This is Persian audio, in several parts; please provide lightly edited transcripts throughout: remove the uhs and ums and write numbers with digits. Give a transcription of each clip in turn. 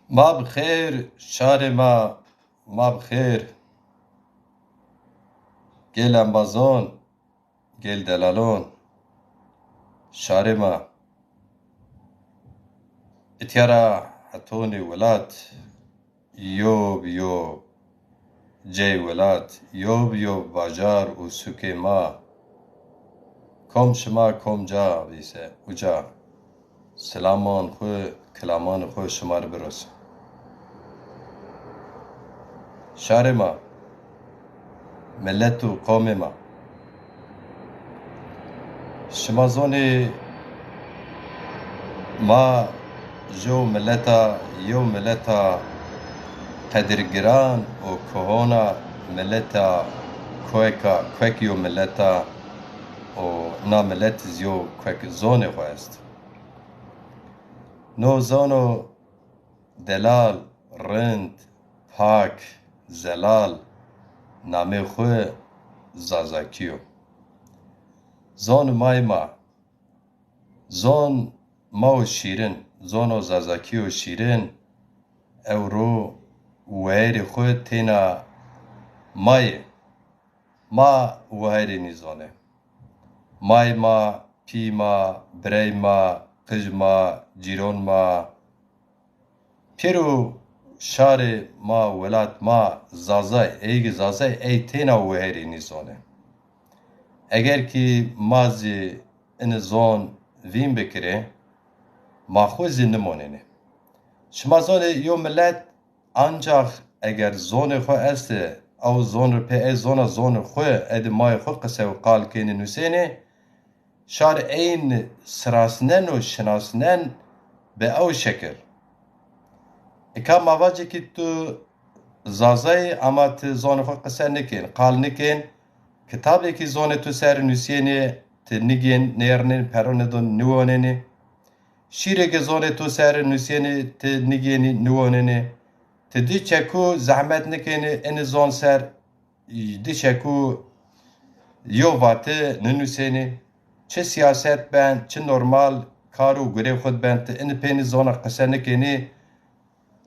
ما بخیر شار ما بخیر گل انبازان گل دلالون شار ما اتیارا حتونی ولات یوب جی ولات یوب باجار و سوک ما کم شما کم جا بیسه اجا سلامان خو کلامان خو شما رو برس شار ما ملت و قوم ما شما زونی ما جو ملتا قدرگران و کهونا ملتا کوکیو ملتا و نا ملت زیو کوک زون خواست نو زونو دلال رند پاک زلال نامه خو زازاکیو زون زون ما و شیرین زون و زازاکی و شیرین او رو وهر خود تینا ما وهر نیزانه ما پی ما برای ما قج ما جیرون ما پیرو شار ما ولات ما زازای ای تینا وهر نیزانه اگر که مازی این زون ویم بکره ما خوزی نمونینه شما زون یو ملت ancak eğer zonu xwe est ew zon pe ez zonu xwe ed may xwe qise û qalkên nûsênê şar eyn sirasinen û şinasinen bi ew şekil eka mavacekî tu zazayê ama tu zonu xwe qise nikên qal nikên kitabekî zonê tu ser nûsênê tu nigên nêrnên peronê do nûwanênê şîrekê zonê tu ser nûsênê tu nigên nûwanênê Te di çeku zahmet nikeni en zon ser di çeku yovate nünüseni çe siyaset ben çe normal karu görev xud ben te en peni zona qise nikeni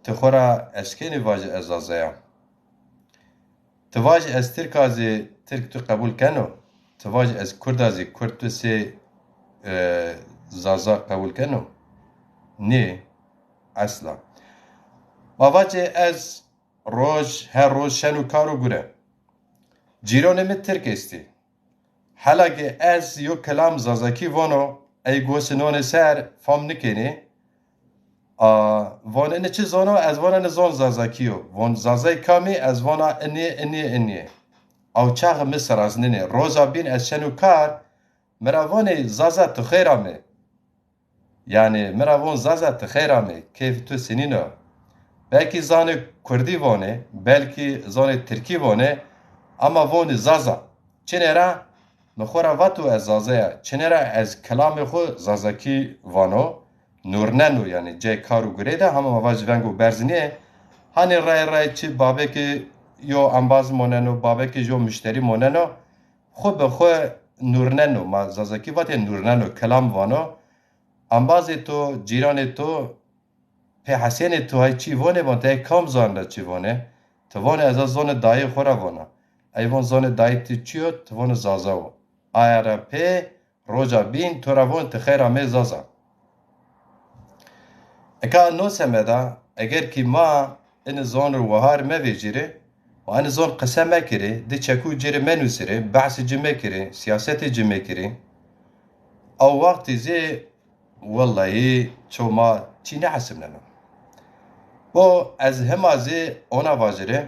te xora eskeni vaj ezazaya te vaj ez Türk tu kabul keno te vaj ez Kurd tu se zaza kabul keno ne asla Mavace ez her roj şenu karu gure. Cirone mi Türk esti. Halage ez yo kelam zazaki vano ey gosinone ser fam nikeni. Vone ne çi zono ez vana ne zon zazakiyo. Von zazay kami ez vana eni. Av çağ mi saraznene. Roza bin ez şenu kar meravone zaza tu khairame. Yani meravon zaza tu khairame. Keyf tu senino. Belki zane Kurdi vone, belki zane Türki vone, ama vone zaza. Çenera, mexora vatu ez zazaya, çenera ez kelamê xwe zazakî vano, nurneno yani cê kar û girê de hema mavac vengo berziniye, hani ray çi babekî yo ambaz moneno, babekî jo müşterî moneno, xwe bi xwe nurneno, ma zazakî vatê nurneno, kelam vano, ambazê to, cîranê to, pe hasenê tu hay çî vone von te kam zanre çî vone te vone ez zone dayê xwe re vona ey von zone dayê tu çiyo te vone zaza o ayara pê roja bîn tu re von te xêra me zaza eka noseme da eger kî ma in zon wehar me vêjîrê û in zon qise me kirê di çekû cerê me nûsirê behsê cî me kirê siyasetê cî me kirê ew wextî zê wellahî çoma çî nehesibneno Bu ez hemazê ona vajire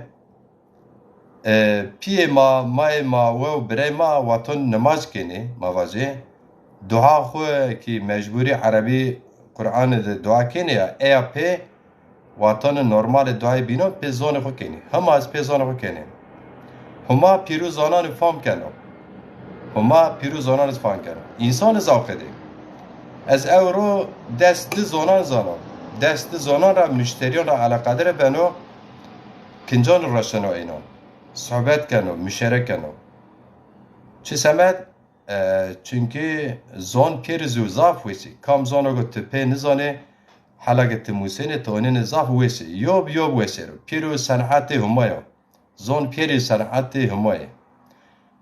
piyê mayê ma we birey ma waton nimaz kenê mavajê duha xwe ki mecburî erebî Qur'anê de dua kenê ya eya pê watonê normalê duayê bîno pê zonê xwe kenê hema ez pê zonê xwe kenê huma pîrû zonanê fam keno însanê zawqedê ez ew ro dest di zonan zanom dest zonan ra müşteriyon ra alakadere beno kincan raşeno eynon sohbet keno müşerek keno çi semet çünkü zon peri zû zaf wêsî kam zona got tu pê nizanê حلقت موسین تونین زاف ویسی یوب ویسی رو پیرو صنعت همایو زون پیری صنعت همایه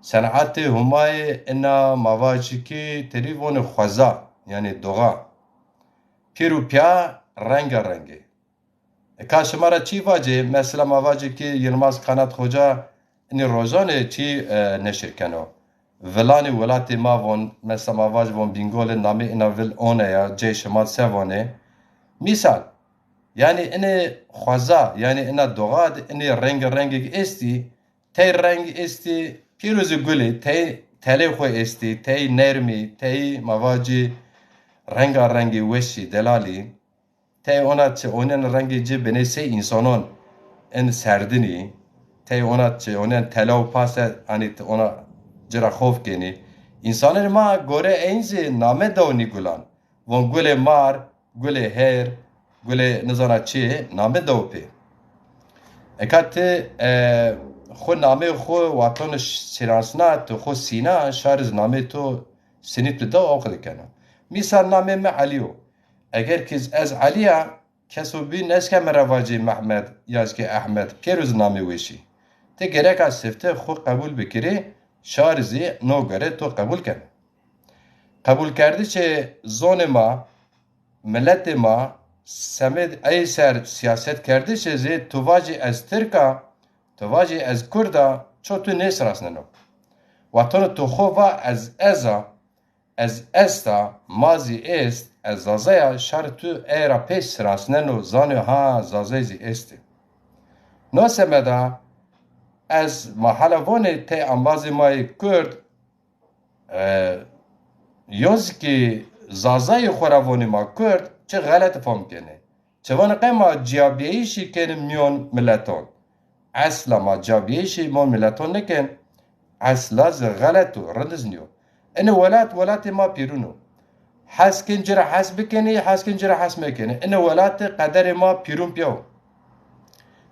صنعت همایه انا مواجی که تریفون خوزا یعنی دوغا پیرو پیا رنگه کاش مرا چی واجه مثلا مواجه که یلماز قنات خوجا این روزانه چی نشر کنو ولانی ولاتی ما وون مثلا مواج وون بینگول نامی اینا ول اونه یا جیش ما سوانه مثال yani ine xwaza yani ina doğad ine rengi esti tey rengi esti pirozu gülü tey tele xwe esti tey nermi tey mavaci rengi weşi delali tey ona çe onun rengi ci benese insanon en serdini tey ona çe onun telav pasa hani ona cira xof geni insanlar ma gore enzi name davni gulan von gule mar gule her گله نزانا چی نامه دو پی اکات خو نامه خو وطن سرانسنا تو خو سینا شارز نامه تو سنیت دو آخر کنه مثال نامه من علیو اگر کس از علیا کسو بی نسکه مرواجی محمد یا از که احمد پیروز نامه ویشی ته گره که سفته خو قبول بکری شارزی نو گره تو قبول کنه قبول کردی چه زون ما ملت ما سمد ای سر سیاست کرده چیزی تواجی از ترکا تواجی از کردا چو تو نیست راسننو وطن تو خواه از استا مازی است از زازایا شار تو ایرا پیش راسننو زانو ها زازای زی استی نو سمدا از محلوانه تی انبازی مای کرد یوز که زازای خوراوانی ما کرد چه غلط فهم کنه چوان قیما جابیهیشی کنه میون ملتون اصلا ما جابیهیشی میون ملتون نکن اصلا ز غلطو رندز نیو اینه ولات ما پیرونو حس کن جرا حس بکنی حس کن جرا حس مکنه اینه ولات قدر ما پیرون پیو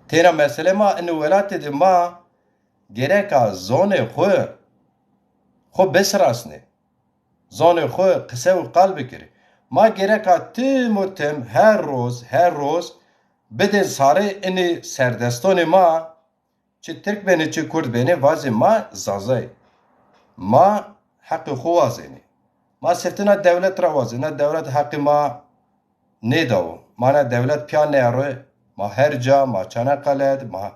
تینا مسئله ما اینه ولات ده ما گره زون خو بسراسنه زون خو قصه و قلب کری ما gereka tüm her roz beden sare ini serdestone ma çi Türk beni çi Kurd beni vazi ma zazay ma hakkı xuvazini ma seftina devlet ravazina devlet hakkı ma ne davu mana devlet piyan ne arı ma her ca ma Çanakkale'd ma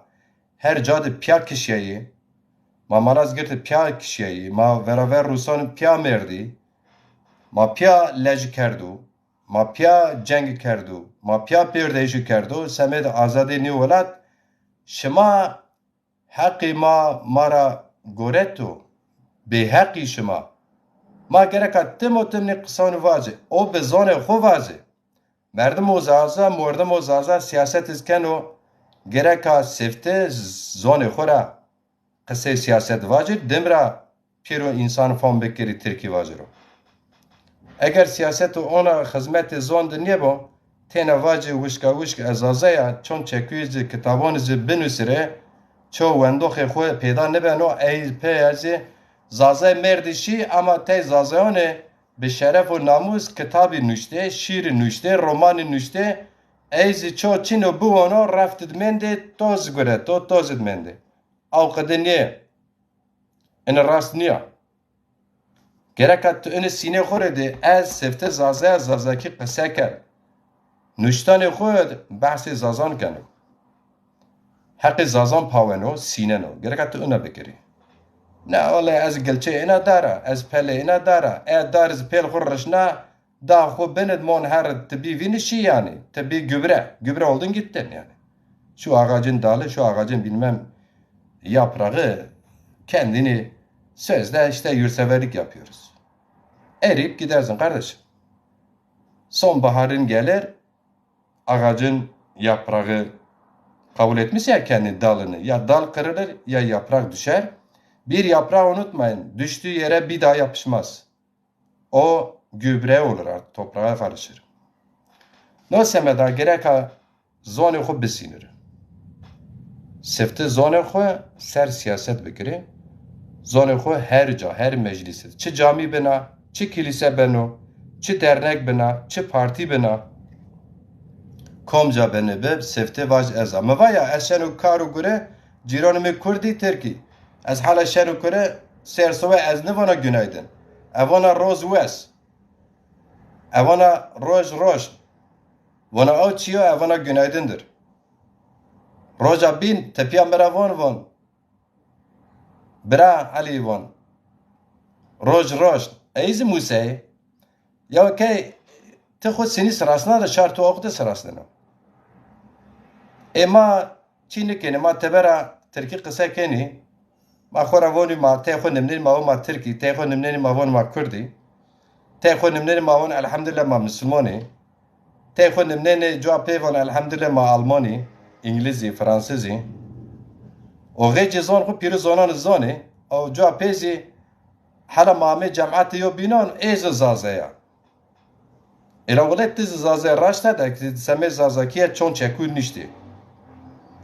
her ca de piya kişiyi ma Malazgirt'de piya kişiyi ma veraver Rusan piya merdi ما پیا لج کردو ما پیا جنگ کردو ما پیا پیردهشی کردو سمید آزادی نیو ولد شما حقی ما را گورتو به حقی شما ما گرکا تم نقصان واجه او به زون خو واجه مردم و زازا سیاست از کنو گرکا سفته زون خورا قصه سیاست واجه دمرا پیرو انسان فهم بکری ترکی واجه رو اگر سیاست و اونا خدمت زوند نیه با تینا واجه وشک ازازه چون چکویز کتابان زی بنوسره چو وندوخ خواه پیدا نبینو ای پیازی زازه مردشی اما تی زازهانه به شرف و ناموس کتابی نوشته شیر نوشته رومانی نوشته ایزی چو چینو بوانو رفتد منده توز گره توزد منده او قده نیه این راست نیه گرکت تو این سینه خورده از سفته زازه که قصه کرد نوشتان خود بحث زازان کنه حق زازان پاونو سینه نو گرکت تو اونه بکری نه والله از گلچه اینا داره از پله اینا داره دار از پل خورش نه دا خو بند مون هر تبی وینشی yani تبی gübre oldun gittin yani şu ağacın dalı şu ağacın bilmem yaprağı kendini sözde işte yurtseverlik yapıyoruz. Eriyip gidersin kardeşim. Sonbaharın gelir, ağacın yaprağı kabul etmiş ya kendi dalını. Ya dal kırılır ya yaprak düşer. Bir yaprağı unutmayın. Düştüğü yere bir daha yapışmaz. O gübre olur artık. Toprağa karışır. Ne semeda gereka zone xo bisinir. Sefte zone xo ser siyaset bikiri. Zone xo her meclisi. Çi cami bina, çi kilise bina, çi dernek bina, çi parti bina. komca benebe sefte vaj eza mevaya eşenu karu gure ciranımı Kurdi Türki ez hala şenu kure sersove ez nevana günaydın evana roz wes evana roj vana av çiyo evana günaydındır roja bin tepiya meravon von bra ali von roj eiz musey ya ki te xud seni sırasına da şartı okudu sırasına ema çinlikeni ma tebera Türkiye kısa keni ma xoravoni ma te xud nimneni ma ma Türkiye te xud nimneni ma von ma Kurdi te xud nimneni ma von elhamdülillah ma Müslümani te xud nimneni cevap von elhamdülillah ma Almani İngilizce Fransızca o gece zon xud piri zonan zoni o cevap pezi hala mame cemaati yo binan ez zazaya Elavelet zazaya raşta da ki seme zazakiye çon çekûr nişti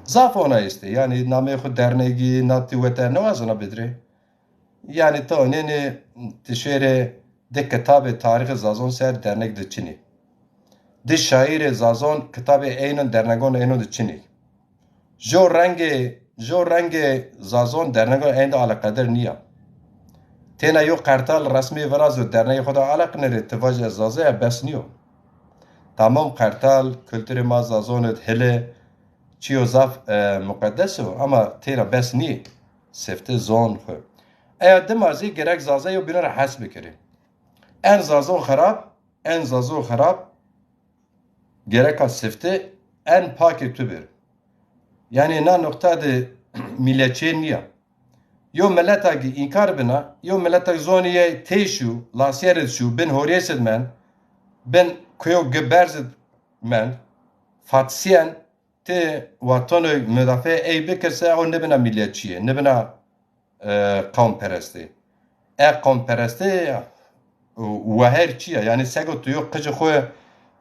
zaf ona işte yani name xud derneği nati veter ne vazına bedre yani ta nene tişere de kitabı tarih zazon ser dernek de çini de şair zazon kitabı eynon dernegon eynon de çini jo renge zazon dernegon eynon alakader niya tena yo kartal resmi verazo derneği xuda alak nere tivaj zazaya bes niyo tamam kartal kültürü ma zazonet hele çiyo zaf mukaddesu ama tena bes ni sefte zon xu eğer demazi gerek zazaya binara has bikiri en zazon xarab gerek sefte en paki tübir yani na nokta de milletçe niya yo milleta ki inkar bina yo milleta zoniye teşu lasiyeret şu ben horiyeset men ben kuyo geberzet men fatsiyen te vatonu müdafe ey bekirse o ne bina milliyetçiye ne bina kavm peresti kavm peresti ve her çiye yani sego tuyo kıcı xoy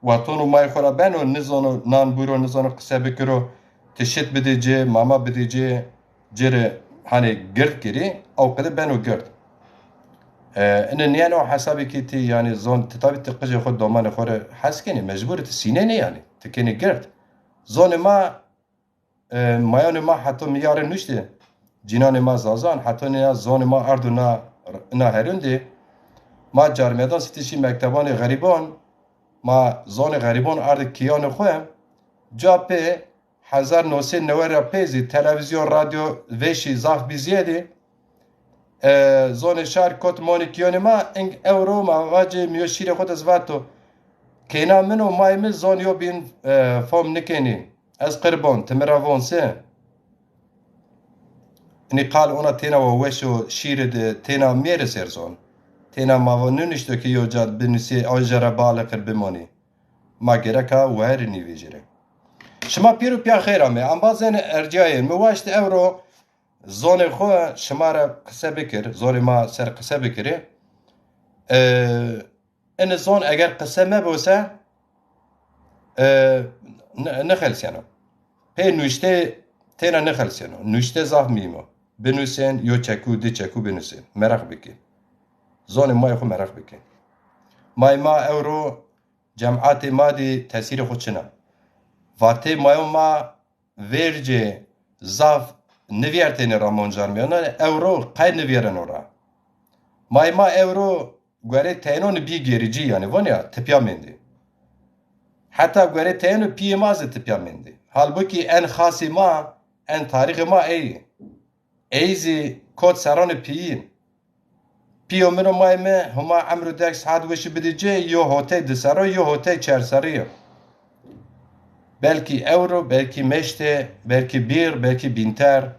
vatonu may xora ben o nizonu nan buyro nizonu kısa bekiro teşit bidici mama bidici cere hani gert giri او كده بانو گرد ان يعني حسابي كيتي يعني زون تتابي تقجي خود دومان خوره حس كني مجبور تسينيني يعني تكني گرد زون ما مايون ما حتى ميار نشته جنان ما زازان حتى نه زون ما اردنا نه هرندي ما جارمدان ستيشي مكتبان غريبان ما زون غريبان ارد کیان خوام جاپه 1990 پیزی تلویزیون رادیو وشی زاف بیزیدی زون شهر کت مانی کیانی ما انگ اورو ما واجه میوشیر خود از واتو کینا منو مایمز زون یو بین فهم نکنی از قربان تمراوان سه نی قال اونا تینا و وشو شیرد تینا میره سر زون تینا ما و ننشتو که یو جاد بنوسی آجره بالا قرب مانی ما گرکا وهر نیویجره شما پیرو پیا خیرامه ام بازن ارجای مواشت اورو زون خو شما را قصه بکر زور ما سر قصه بکره ان زون اگر قصه ما بوسه نخلسیانو پی نوشته تینا نخلسیانو نوشته زاف میمو بنوسین یو چکو دی چکو بنوسین مرخ بکی زون ما خو مرخ بکی ما اورو جمعات مادی تاثیر خودشنا وقتی ما ورجه زاف نویرتنی رامون جارمیانه اورو قید نویرن اورا ما اورو گوره تینون بی گریجی یعنی ونیا تپیا مندی حتی گوره تینون پی مازه تپیا مندی halbuki en خاصی ما en تاریخ ما ایزی کود سران پیین پیو منو مایمه هما عمرو دک ساعت وشی بدیجه یو هوته دسرا یو هوته چرسریه belki euro, belki meşte, belki bir, belki binter.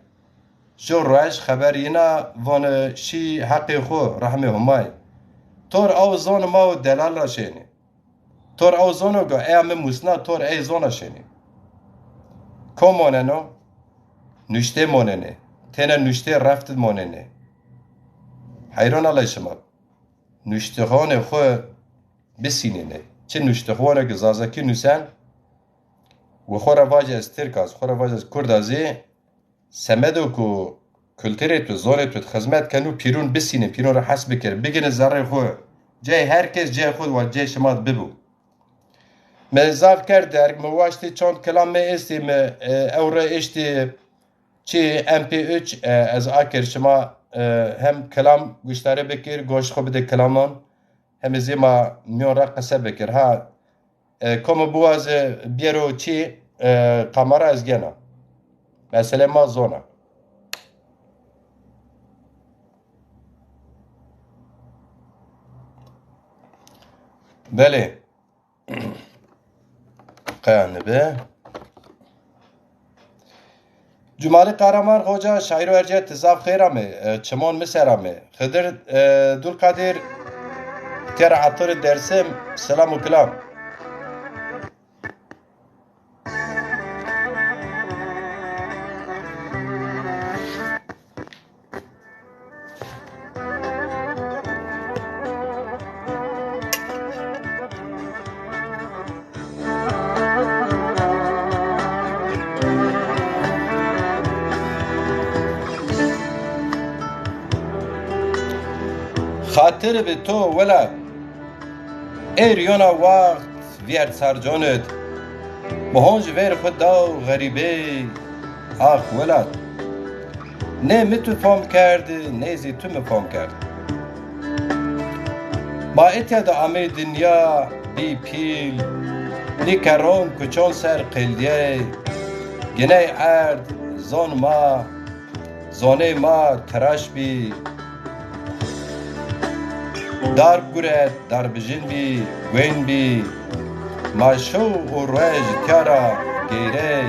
Şu rüyaş haber yine van şi hakkı xo rahmi humay. Tor av zon ma delal raşeni. Tor av zono go eam musna tor ey zona şeni. Komoneno nüşte monene. Tena nüşte rafted monene. Hayran alayşıma. Nüşte xone xo besinene. Çe nüşte xone gazazaki nüsen و خورا واجه از ترکاز خورا واجه از کردازی سمدو کو کلتری تو زونه تو خدمت کنو پیرون بسینه پیرون را حس بکر بگن زره خو جای هر کس جای خود و جای شما ببو مزاف کرد مواشتی چند کلام می استی اوره اشتی چی MP3 از آخر شما هم کلام گوشتاره بکر گوش خوب ده کلامان هم زیما میون را قصه بکر ها کم بواز بیرو چی کامارا از گنا مثلا ما زونا بله قیانبه Cumali Kahraman Hoca şair ve erciyet tezaf kheyramı, çemon miseramı. Khıdır Dulkadir ter atır dersim selamu kelam. خاطر به تو ولد ایریانا وقت ویرد سرجانت بهانج ویر خدا غریبه آخ ولد نه می تو فهم کرد نه زی تو می فهم کرد با اتیاد آمه دنیا بی پیل نی کران کچان سر قلیه گنه ارد زانه ما تراش بی دار گورد دار بجن بی گوین بی ماشو و رویج تیارا گیره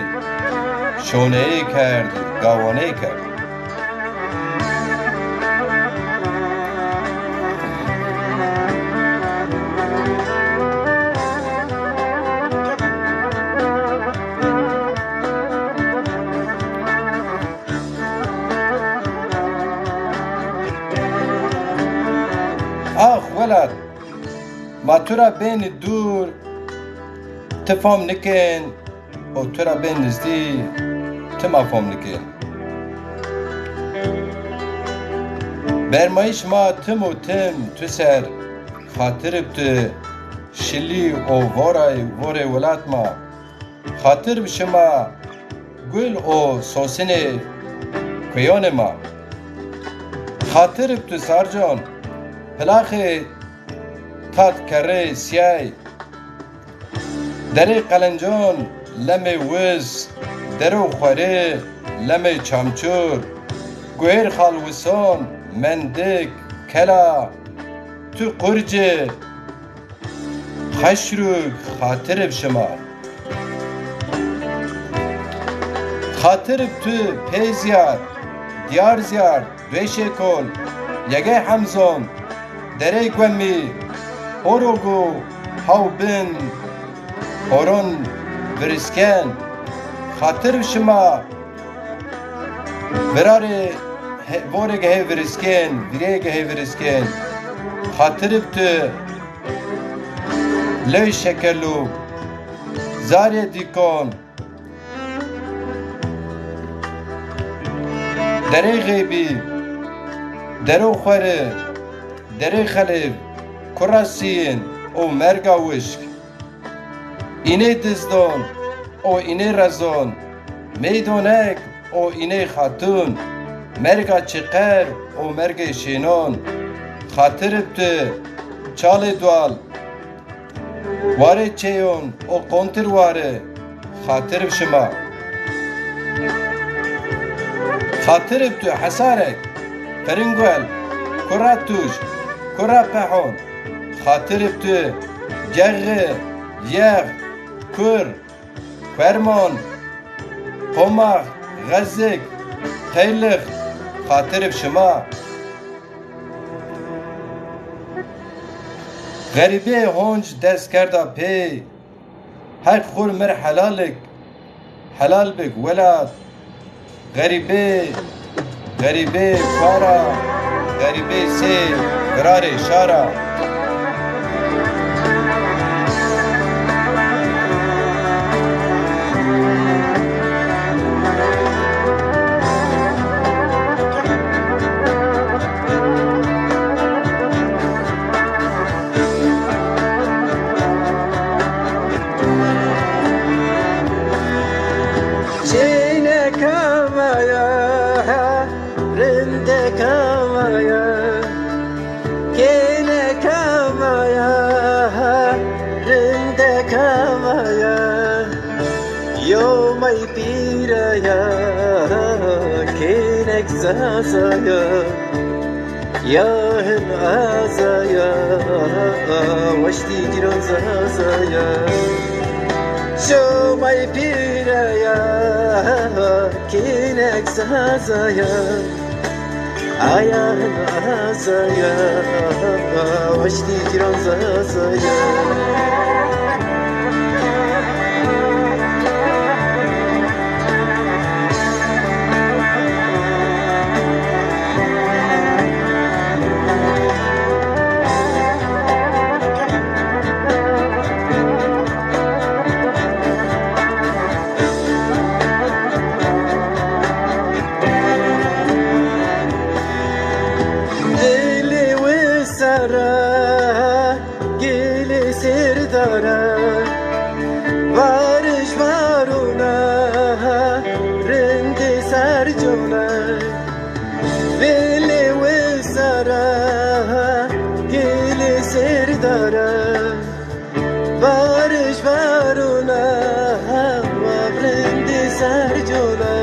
شونه ای کرد گاوانه کرد آخ ولد ما تو را بین دور تفهم نکن و تو را بین نزدی تما فهم نکن برمایش ما تم و تم تو سر خاطر بت شلی و وره ولد ما خاطر بشما گل و سوسن کویان ما خاطر بت سارجان پلاخ تات کره سیای دره قلنجان لمه وز درو خوره لمه چامچور گوهر خالوسان مندک کلا تو قرجه خشروک خاطر بشما خاطر تو پی زیاد دیار زیاد دوشه کل یگه حمزان دره گومی اوروگو هاو بن اورون برسکن خاطر شما براره بورگه هی برسکن ویرگه هی برسکن خاطر تو لوی شکلو زاری دیکن دره غیبی درو خوره دره خلیب کراسین او مرگا وشک اینه دزدان او اینه رزان میدونک او اینه خاتون مرگا چقر او مرگ شینان خاطر بته چال دوال واره چیون او قنتر واره خاطر بشما خاطر بته حسارک فرنگوال کراتوش کرا پهون خاطر بته جغه یغ کر فرمان قماق غزک قیلق خاطر بشما غریبه هونج دست کرده پی حق خور مر حلال بک ولاد غریبه کارا غریبه سی قرار شارا دکایا یومی پیریا کینک زازایا یاهن آزایا وشتی جرون زازایا شومی پیریا کینک زازایا ayağın azaya Vaşti ciran zazaya Gili sirdara Varış varuna Rindi sarcuna Vili wisara Gili sirdara Varış varuna Rindi sarcuna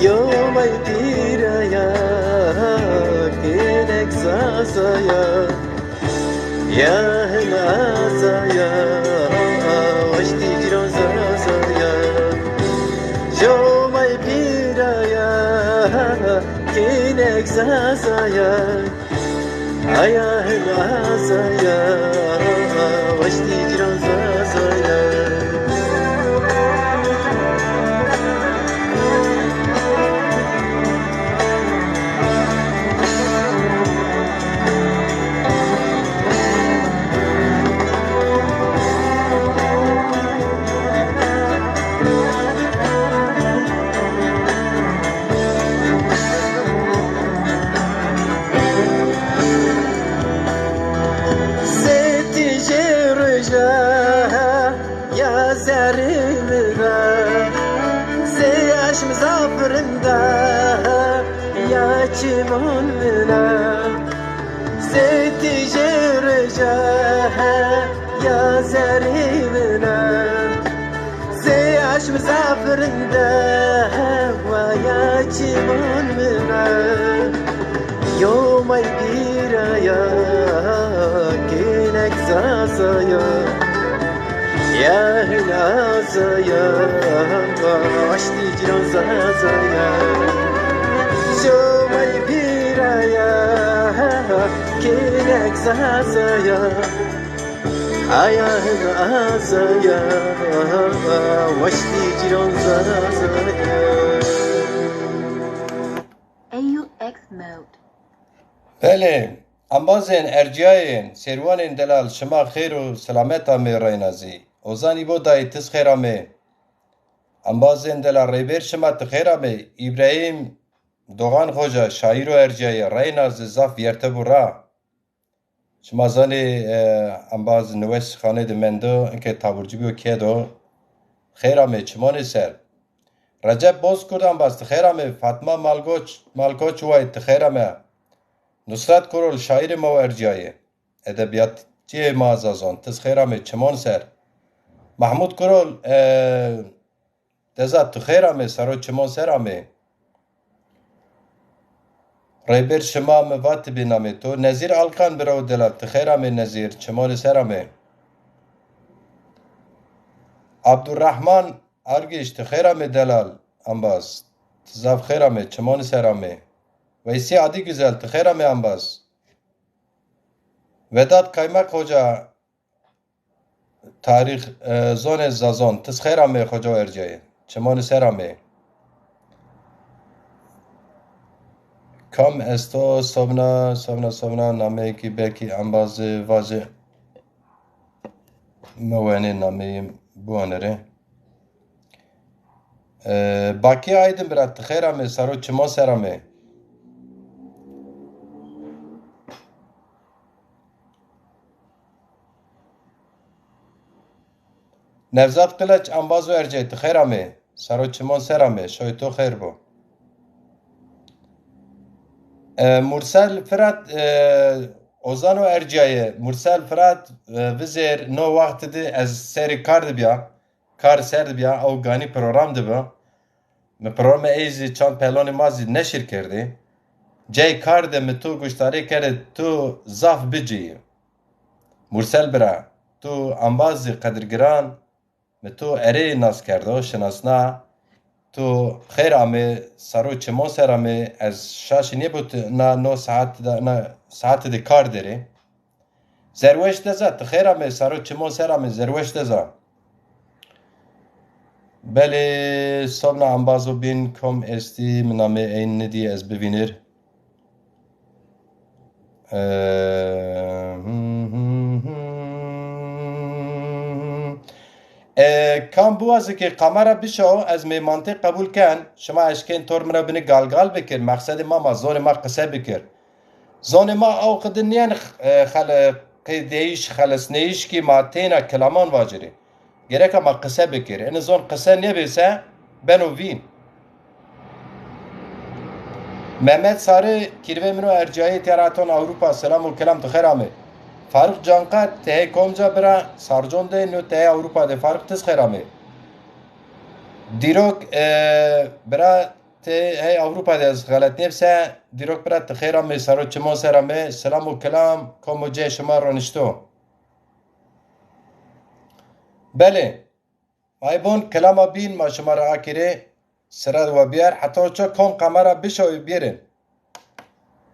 Yomay tiraya Kinek sasaya Ya azaya Vaşti ciran zazaya Jomay piraya Kinek zazaya Ayahın azaya Vaşti ciran zazaya Ya zerimda Seyaş mızafırında Ya çimonda Seti jerja Ya zerimda Seyaş mızafırında Ya çimonda Yomay biraya Kinek zazaya Ya hilazaya Aşti ciran zazaya Şomay piraya Kinek zazaya Ayahın azaya Aşti ciran zazaya AUX mode. بله انبازین ارجایین سروانین دلال شما خیر و سلامتا می رینازی اوزانی بو دای تس خیرامه انبازین دلال ریبر شما تخیرامه ابراهیم دوغان خوجا شاعر و ارجای ریناز زاف یرتبو را شما زانی انباز نوش خانه دمندو انکه تابرجی بیو که دو خیرامه چمانی سر رجب باز کردم باز تخیرامه فاطمه مالکوچ وای تخیرامه نصرت کرول شاعر ما و ارجایه ادبیاتچی ما ازازان تز خیرامه چمان سر محمود کرول دزد تو خیرامه سرو چمان سرامه ریبر شما موات بینامه تو نظیر الکان برو دلت تخیرامه نظیر چمان سرامه عبدالرحمن ارگیش تخیرامه دلال انباز تزاف خیرامه چمان سرامه ویسی عادی güzel تخیرامه انباز Vedat Kaymak Hoca tarih zone zazon tısxerame hoca erceyi çemoni serame kam esto savna name ki belki ambazı vazı mevani nameyim bu anere baki aydın biraz tısxerame saro çemon serame Nevzat Kılıç ambazo erceyt xerame saro çimon serame şoy to xer bo Mursel Fırat Ozan و ارجایه مرسل فرات وزیر نو وقت ده از سری کار دبیا کار سر دبیا او گانی پروگرام دبیا من پروگرام ایزی چند پهلوان مازی نشر کرده جای کار ده من تو گوشتاری کرده تو زاف بجی مرسل برا تو انبازی قدرگران من تو اره ناس کرده و شناسنا تو خیر آمه سرو چمو سر آمه از شاشی نیبود نا نو ساعت ده کار داره زروش دزا خیر آمه سرو چمو سر آمه زروش دزا بله صبنا انبازو بین کم استی منامه این ندی از ببینر کام بوازه که قمره بشو از می منطق قبول کن شما اشکین طور منو بینی گال بکر مقصد ما زون ما قصه بکر زون ما او قدنین قیدیش خلص نیش کی ما تینا کلامان واجره گرک ما قصه بکر این زون قصه نبیسه بنو وین محمد ساره کیروه منو ارجایی تیراتون اوروپا سلام و کلام تخیر آمه فاروق جانقا ته کومجا برا سارجون ده نو ته اوروپا ده فاروق تس خیرامه دیروک برا ته اوروپا ده از غلط نفسه دیروک برا تخیرامه سارو چمو سرامه سلام و کلام کوموجه شما رانشتو بله مایبون کلام بین ما شما را آکره سرد و بیار حتی چه کن قمره بشوی بیرن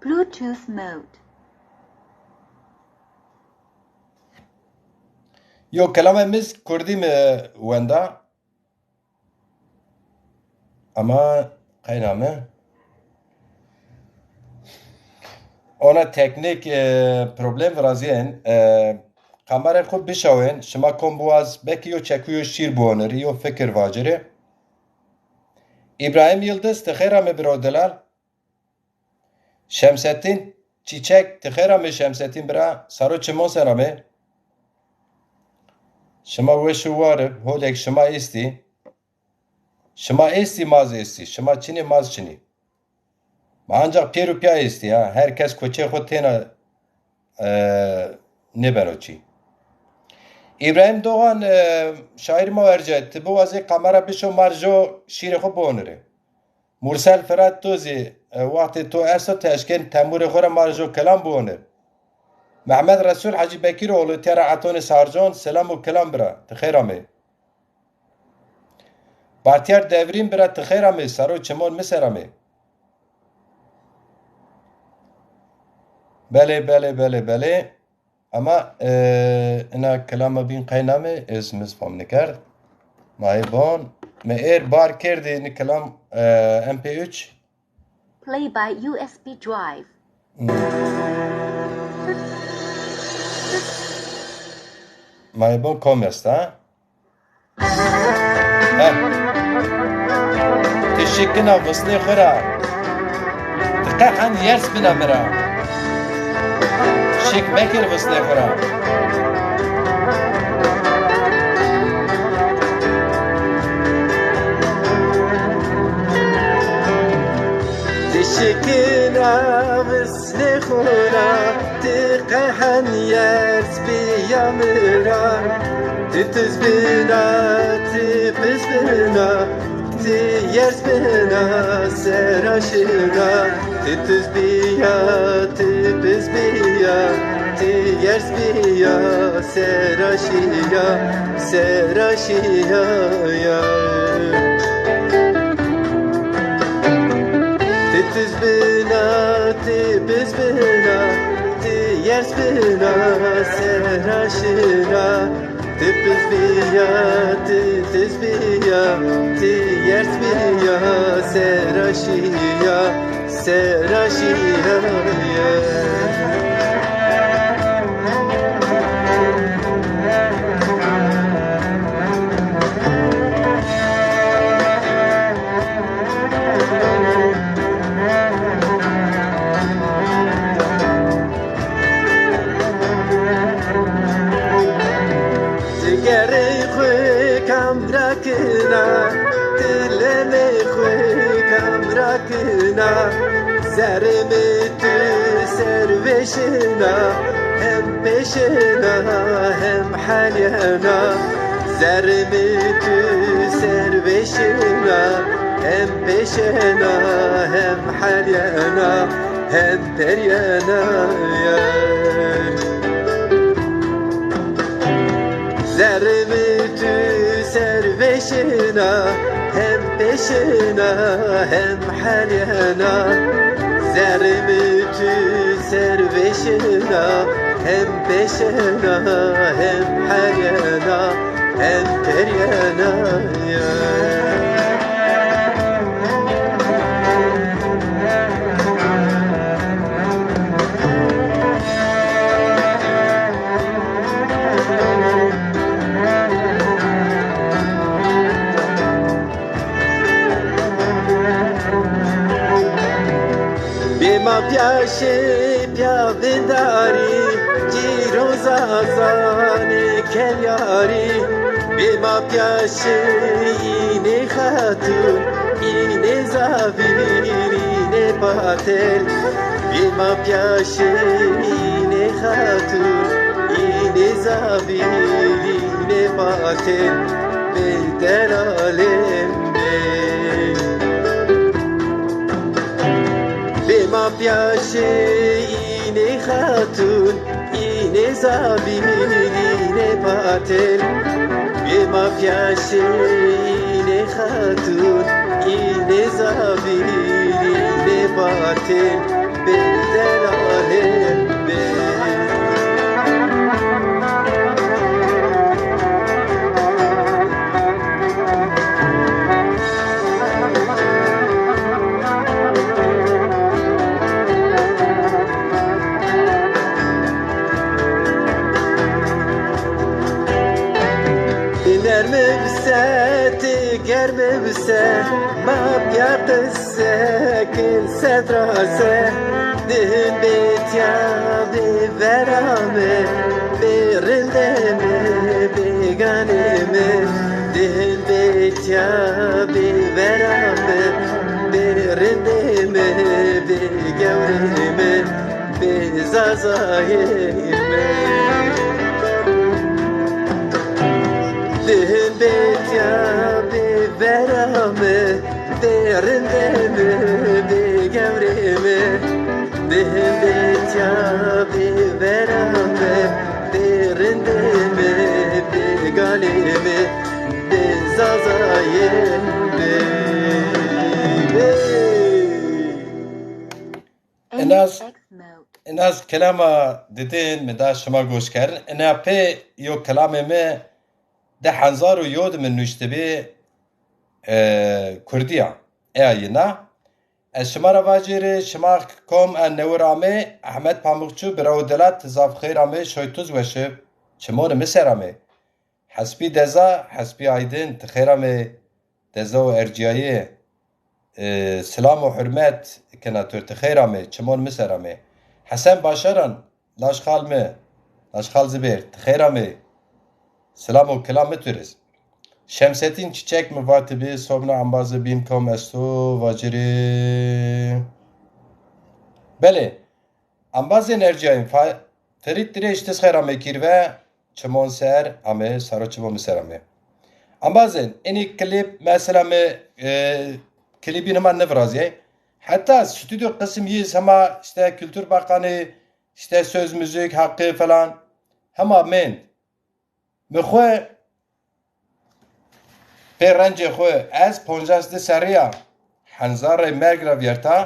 Bluetooth mode. یو کلمه مز کردی وندا اما قینامه ona teknik problem razien kamera خوب بشوین شما کم بواز بکی یو چکویو شیر بوانری یو فکر واجره İbrahim Yıldız tıkhera mı birodilal Şemsettin Çiçek tıkhera mı Şemsettin bira Saru çimo sera mı Şema ve şu var holek şema isti şema isti maz isti şema çini maz çini ancak peru pya isti ya herkes koçe hotena ne beroçi İbrahim Doğan şair muverce etti bu vazi kamera bişo marjo şiir xo bonere Mursel Ferhat Tozi vakti to esot teşken temur xora marjo kelam boner Mehmet Resul Hacı Bekiroğlu tera atoni sarjon selam u kelam bira tıkhayrame Bahtiyar Devrim bira tıkhayrame saro çemon meserame Bele ama ina kelama bin qayname ismiz fam nikard maybon me bar kerdi ni kelam MP3 Play by USB drive. maybon komesta تشكنا غصني خرا تقحن يرس بنا مرا شك بكر غصني خرا تشكنا غصني خرا تقحن يرس بيا مرا تتز بنا تبز بنا تيرس بنا سراشنا تتز بيا تبز بيا تيرس بيا سراشيا يا تتز بنا تبز بنا تيرس بنا سراشنا تبز بيا تتز بيا تيرس بيا سراشيا يا زرمی تو سروشنا هم پیشنا هم حالینا زرمی تو سروشنا هم پیشنا هم حالینا هم پریانا زرمی تو سروشنا هم پیشنا هم حالینا زرمی تو سروشنا هم پیشنا هم حالینا هم پریانا بیما پیاشه پیا بنداری جیرو زازانی کلیاری بیما پیاشه اینه خاتون اینه زاویر اینه باطل بیما پیاشه اینه خاتون اینه زاویر اینه باطل به دلالم بیما پیاشه اینه خاتون اینه زابیر اینه باطل بیما پیاشه اینه خاتون اینه زابیر اینه باطل به دلالم گرم بسه ما بیا قصه کل صدراسه دهن بیتیا بیورامه بیرندمه بیگانمه دهن بیتیا بیورامه بیرندمه بیگورمه بیزازایمه دهن بیتیا بیورامه بیرندمه بیگورمه دهن بیتیا بیورامه بیرندمه بیگانمه بیزازایمه Enas NX mode. Enas kelama dedin mi da şuma goş kerdin. Ena pe yo kelamı me de hanzar و yod min nuştebi Kurdiya. Eyina. Şmara vaciri şma kom en nevrame Ahmet Pamukçu biradelat zaf khayrame şoytuz veşib çmor miserame. Hasbi deza hasbi aydın txayrame deza و erciyaye selam و hürmet kenatür txayrame çmor miserame. Hasan Başaran laşxal me laşxal zibir txayrame selam و kelametüriz. Şemsettin Çiçek müvatibi Sobna ambazı bimkom estu vaciri. Beli. Ambazı enerjiyim. Ferit dire işte skherame kirve çemon ser ame saro çemon serame. Ambazın eni klip mesela me klibin hemen nevraziye. Hatta stüdyo kısım yiyiz ama işte Kültür Bakanı işte söz müzik hakkı falan. Ama men mekhoe پرنج خو از 15 سریا حنزار مرگراویرتا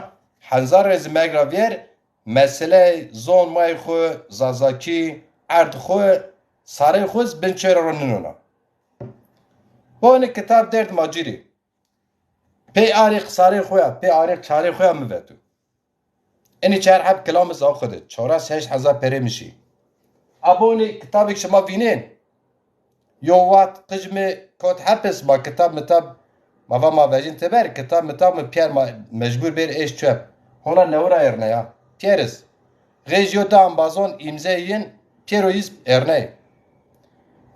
حنزار از مرگراویر مسئله زون مای خو زازاکی ارد خو ساره خوز بنچر رونونا bu ne kitap dert maciri pe arık sare khoya pe arık çare khoya mvetu eni çar hab kelamız axıdı çora 6000 pere mişi abone kitabı şema vinin yovat qijme kot hapis ma kitab mitab ma va ma vejin teber kitab mitab mi pier ma mecbur bir eş çöp hona nevra erne ya pieris rejyo da ambazon imzeyin pieroyiz erne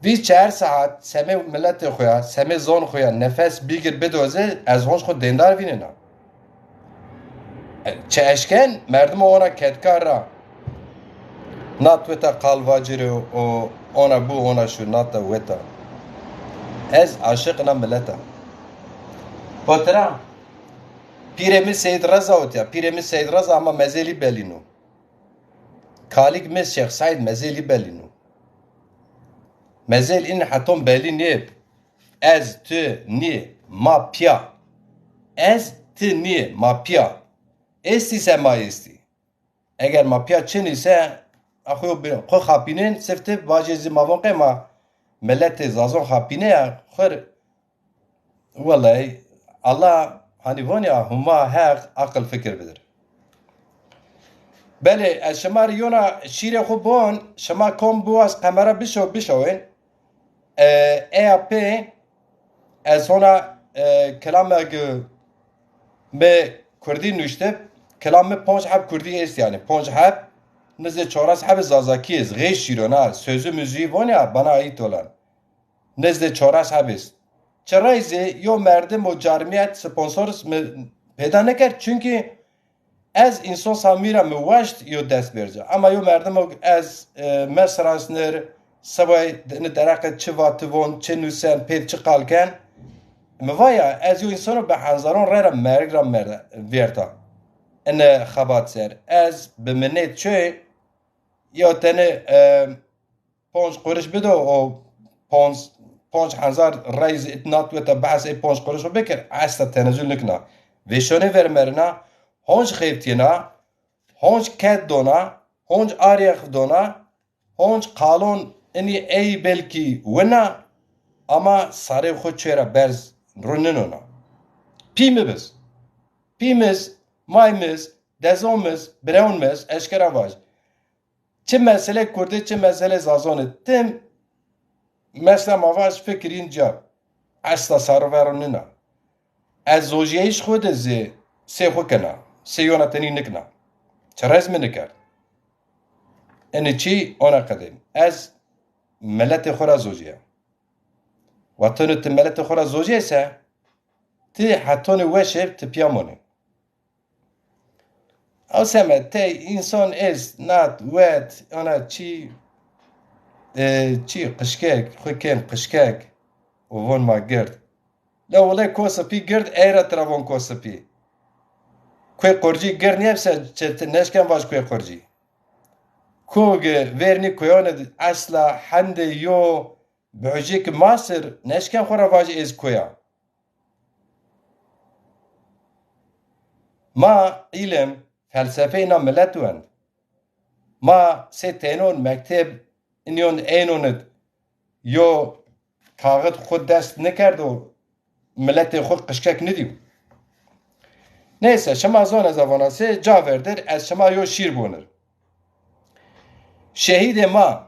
vi 4 saat seme millet xoya seme zon xoya nefes bigir bedoze az hoş xod dendar vinena Çe eşken merdم ona ketkar ra nat veta kalvaciri o ona bu ona şu nata veta ez aşık na milleta Potera Piremiz Seyyid Reza otya Piremiz Seyyid Reza ama mezeli belinu Kalik mis Şeyh Said mezeli belinu Mezel in hatom beli nib Ez tu ni ma pya Ez tu ni ma pya Esti se ma esti Eğer ma pya çin ise Xo xapinin sefte vajezi mavon qema Milleti zazon xapine ya Xır Vallahi Allah hani von ya huma her akıl fikir bilir. Beli şemar yona şire xubon şema kom buaz kamera bişoin EAP az ona kelamı be Kurdi nüşte kelamı ponç hab Kurdi est yani ponç hab neze çoras hab zazakiyiz geç şirona sözü müziği von ya bana ait olan neze çoras hab est Çerayzi yo merdim o carmiyet sponsors peyda nekerd çünkü ez insan samira me vaşt yo dest verce ama yo merdim o ez mesrasner sabay ne derakat çıvatı von çenüsen ped çıkalken me vaya ez yo insano be hanzaron rera mergram verta ene xabat ser ez be menet çöy yo tane ponç qorish bido o ponç hanzar رئیس اتنات و تبعث ای ponç قرش و بکر عستا تنزل نکنا ویشونه ورمرنا هونج خیفتینا هونج کد دونا هونج آریخ دونا هونج قالون اینی ای بلکی ونا اما ساره خود چهره برز روننونا پیمز مایمز دزومز براونمز اشکره واج چه مسئله کرده چه مسئله زازانه تم مثلا مواج فکر اینجا اصلا سروران نه از زوجیش خود سه خو کنه سه یونتنی نکنه چرا از من نکرد اینه چی آن قدیم از ملت خورا زوجیه و تنت ملت خورا زوجیه سه تی حتون وشب تپیامونه او سمت تی انسان از نات وید آنها چی قشکک خوی کن قشکک و وون ما گرد لا والله کوسپی گرد ایره ترابون کوسپی کوی قرجی گرد نیفسه چه نشکن واش کوی قرجی کوگ ورنی کویانه اصلا حند یو بعجی که ماستر نشکن خورا واج از کویا ما علم فلسفه اینا ملت وند ما سه تینون مکتب اینیون اینوند یا کاغذ خود دست نکرد و ملت خود قشکک ندیو نیسه شما زان از اواناسه جا وردر از شما یو شیر بونر شهید ما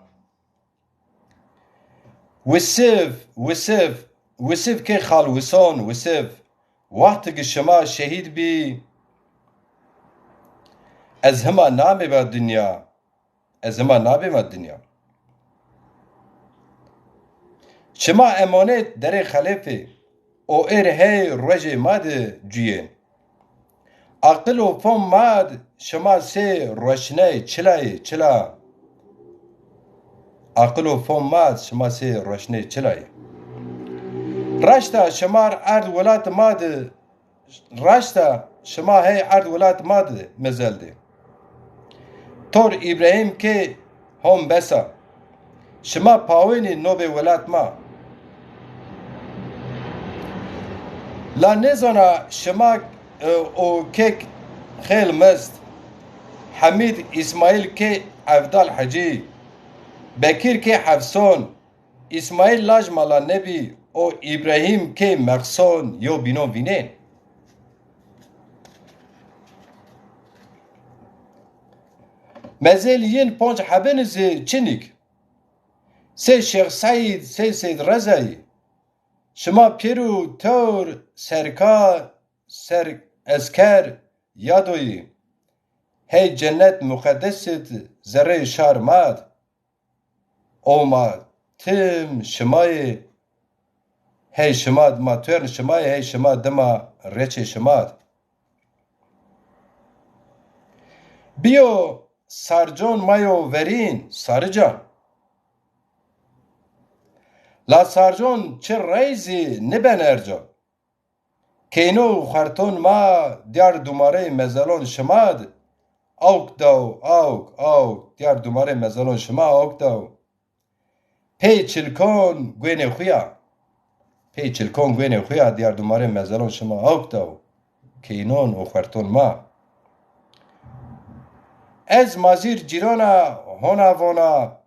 وصف که خال وسان وصف وقتی که شما شهید بی از همه نامه با دنیا شما امانت در خلیفه او هی رجه ماد جوین عقل و فهم ماد شما سه روشنه چلا عقل و فهم ماد شما سه روشنه چلای راشتا شما ارد ولات ماد راشتا شما هی ارد ولات ماد مزلده تور ابراهیم که هم بسا شما پاوینی نوبه ولات ما لا نزانا شما او کک خیل مست حمید اسماعیل که افضل حجی بکیر که حفصون اسماعیل لاج مالا نبی او ابراهیم که مقصون یو بینو بینین مزلیین پنج حبنز چنیک سه شیخ سعید سه سید رضایی شما پیرو تور سرکار سر اسکر یادوی هی جنت مقدست زره شارماد او ما تم شمای هی شماد ما تورن شمای هی شما دما رچه شماد بیو سارجون مایو ورین سارجان لا سارجون چه ریزی نبن ارجا کینو خرطون ما دیار دوماره مزالون شماد اوک داو اوک دیار دوماره مزالون شما اوک داو پی چلکون گوینه خویا دیار دوماره مزالون شما اوک داو کینون و خرطون ما از مازیر جیرانا هونا وانا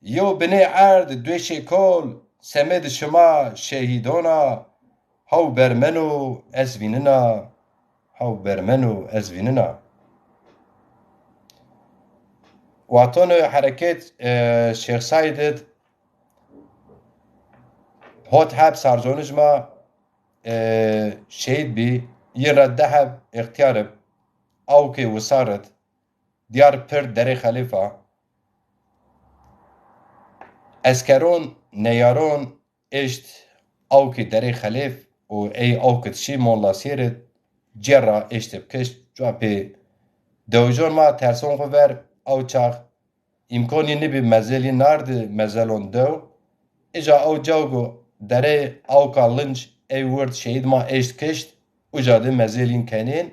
یو بنی عرد دوش کل سمد شما شهیدانا هاو برمنو از ویننا واتون حرکت شیخ سایدت هات حب سرجانج ما شهید بی یه رده حب اختیارب او که وصارت دیار پر در خلیفه اسکرون نیارون اشت او که در خلیف و ای او که تشی مولا سیرت جرا اشت بکشت جو پی دوجون ما ترسون خور او چاق امکانی نبی مزلی نارد مزلون دو اجا او جاگو در او که لنج ای ورد شهید ما اشت کشت اجاده مزلین کنین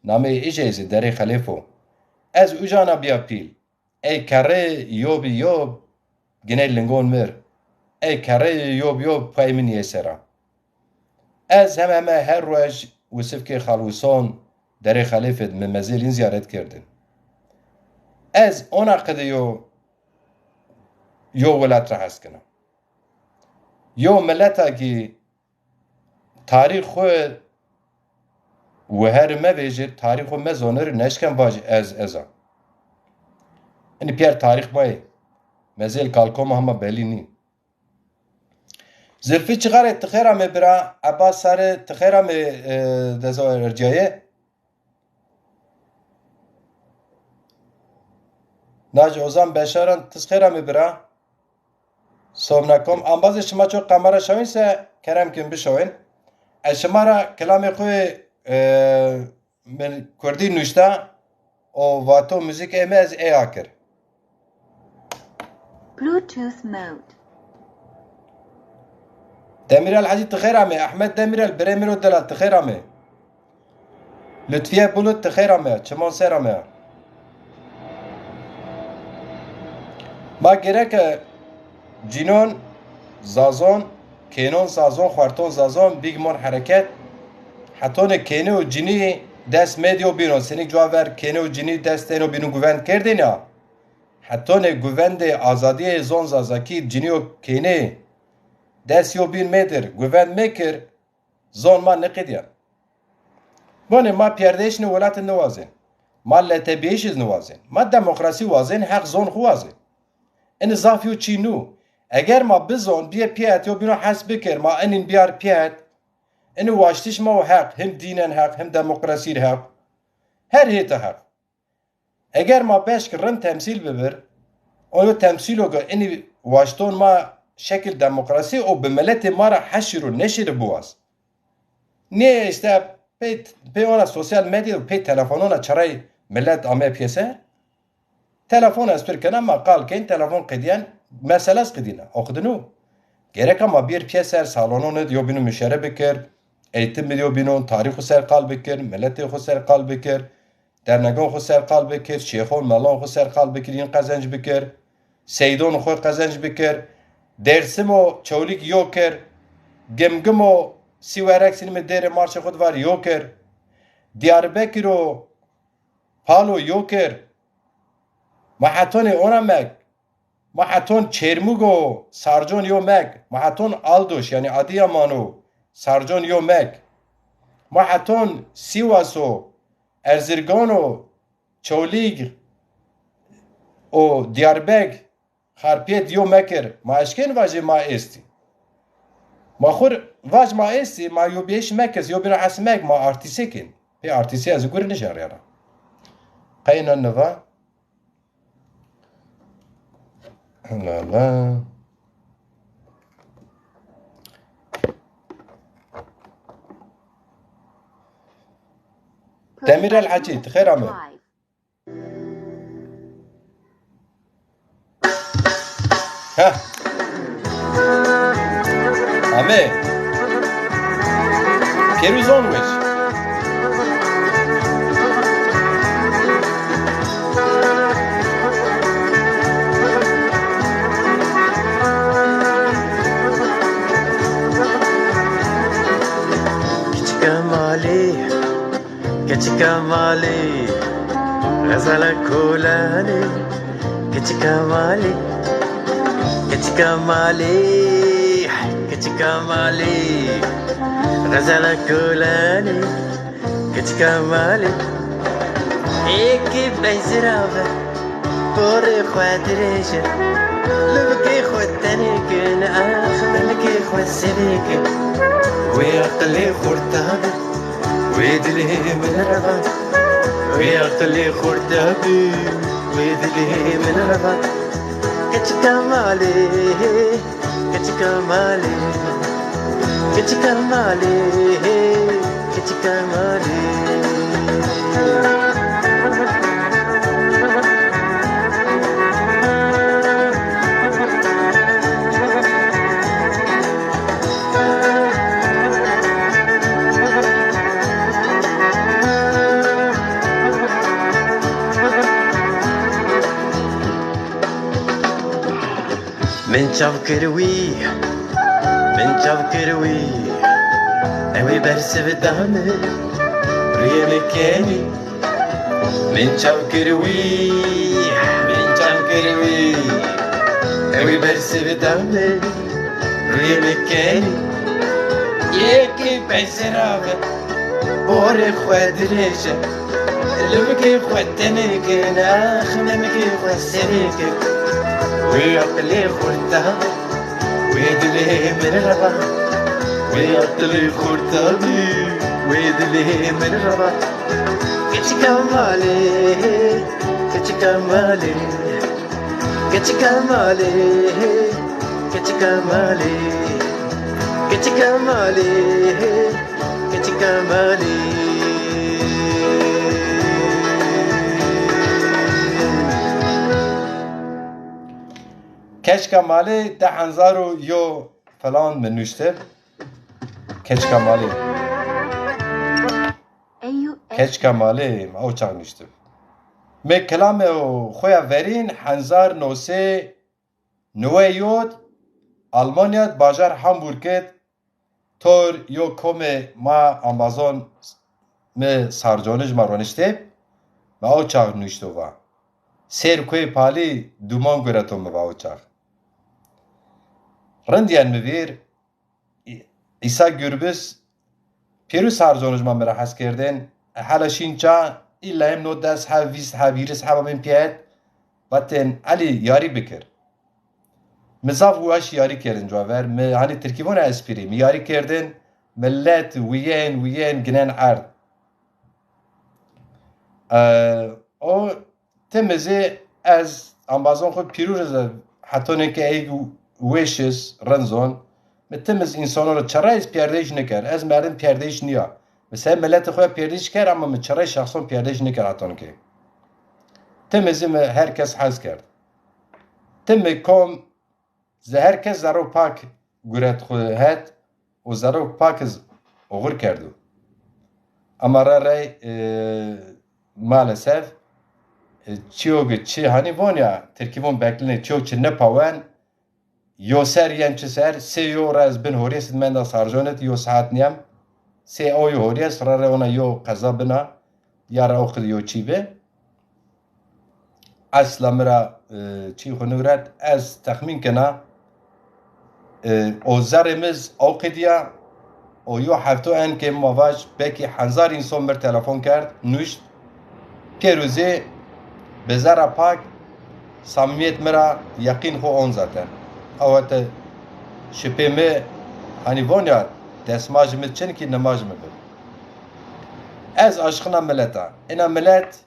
نامه اجازه در خلیفو از اجانا بیا پیل ای کره یوب گنه لنگون مر ای کره یوب پای من یسرا از همه هر روز وصف که خلوصان در خلیفت من مزلین زیارت کردن از اون عقده یو ولت را هست کنم یو ملتا که تاریخ خود و هر مبیجه تاریخ خود مزانر نشکن باج از ازا یعنی پیر تاریخ بای مزل کالکوم همه بلی نی زلفی چقدر تخیرم برا عباس سر تخیرم دزا ارجایه ناج اوزان بشارن تسخیرم برا صوبناکم انباز شما چو قمره شوین سه کرم کن بشوین از شما را کلام خوی من کردی نوشته و واتو موزیک ایمه از ای آکر Bluetooth mode. دمیرال حاجی تخیرامه احمد دمیرال بريميرو دلال تخیرامه لطفیه بلوت تخیرامه چمان سیرامه ما گره جینون زازون کینون زازون خوارتون زازون بیگمون حرکت حتون کینه و جینی دست میدیو بینون سنیک جواور کینه و جینی دست اینو بینو گووند کردین یا حتون گووند آزادی زون زازاکی جینی و کینه دست یو بین میدر گووند میکر زون ما نقیدین بونه ما پیردهش نولات نوازین ما لطبیش نوازین ما دموکراسی وازین حق زون خوازین این زافیو چینو اگر ما بزون بیا پیات یا بینو حس بکر ما انین بیار پیات اینو واشتیش ما حق هم دینن حق هم دموکراسی حق هر هیت حق اگر ما بشک رن تمثیل ببر اونو تمثیلو که اینی واشتون ما شکل دموکراسی او به ملت ما را حشر و نشر بواز نه استه پی اونا سوسیال مدیا و پی تلفونونا چرای ملت آمه پیسه تلفون از پر کنم ما قال کن تلفون قدیان مسئله از قدینه اخدنو گرک ما بیر پیسر سالانون دیو بینو مشاره بکر ایتم دیو بینو تاریخ سر قال بکر ملت خو سر قال بکر درنگان خو سر قال بکر شیخون ملان خو سر قال بکر این قزنج بکر سیدون خو قزنج بکر درسمو چولیک یو کر گمگمو سیورک سینم دیر مارش خود وار یو کر دیاربکر و پالو یو کر محتون اونا مگ محتون چرموگو سارجون یو مگ محتون آلدوش یعنی آدیامانو سارجون یو مگ محتون سیواسو ارزرگانو چولیگ و دیاربگ خرپیت یو مکر ما اشکین واجه ما استی ما خور واج ما استی ما یو بیش مکس یو بینا حس مک ما آرتیسی کن پی آرتیسی از گوری نشار یارا قینا نوا لا لا Play تامير by الحجي USB تخير عمل Drive. Ame. Peruzon wish. كمالي غزالة كولاني كمالي غزالة كولاني كمالي إيكي بيزرافة بوري خواتريشة لبكي خوتاني كن آخملكي خواتسريكي ويقلي خورتابي ويدلي من الرباط ويقلي خردابي ويدلي من الرباط كمالي كمالي من شافكروي اوي برسف دامي ريمكاني من شافكروي اوي برسف دامي ريمكاني يكي بيسرافة بوري خوادريشة لبكي خواتني كنا خنمكي خواسريكي ويقلي خرطابي ويدلي من الرباط ويقلي خرطابي ويدلي من الرباط كمالي كمالي Keşke mali de hanzaru yo falan menüşte. Keşke mali. Keşke mali o çağınıştı. Me kelame o khoya verin hanzar nose Nueyot Almanya bajar Hamburget tor yo kome ma Amazon me sarjonij maronişte ma o çağınıştı va. Ser koy pali duman göretom va o çağ. Rendiyen mevir İsa Gürbüz Pirus harcanıcma merahas kerdin hala şinca illa hem no das havis haviris hava min piyet baten Ali yari bikir mezaf uaş yari kerdin caver me hani Türkivona espri mi yari kerdin millet wiyen gnen ard o temezi az ambazon xo Pirus hatone ke egu wishes ranzon متمز انسانو رو چرایز پیردهش نکر از مردم پیردهش نیا مثلا ملت خواه پیردهش کرد اما من چرای شخصان پیردهش نکر حتان که تمزی هر کس حز کرد تم کم هر کس زرو پاک گرد خود هد و زرو پاک اغر کردو اما رای maalesef چیوگ چی هنی وانیا ترکیبون بکلنه چیوگ چی نپاون یو سر ین چه سر سه یو راز بن هوریس من دا سارجانت یو ساعت نیم سه او یو هوریس را اونا یو قضا بنا یا را اوخد یو چی به اصلا مرا چی خونورد از تخمین کنا او زرمز اوقدیا او یو هفتو ان که مواج بکی هزار انسان بر تلفن کرد نوشت که روزه به زر پاک سامیت مرا یقین خو اون زدن اوت شپمه hani vonya desmaj mit çen ki namaz mı bil az aşkına milleta ina millet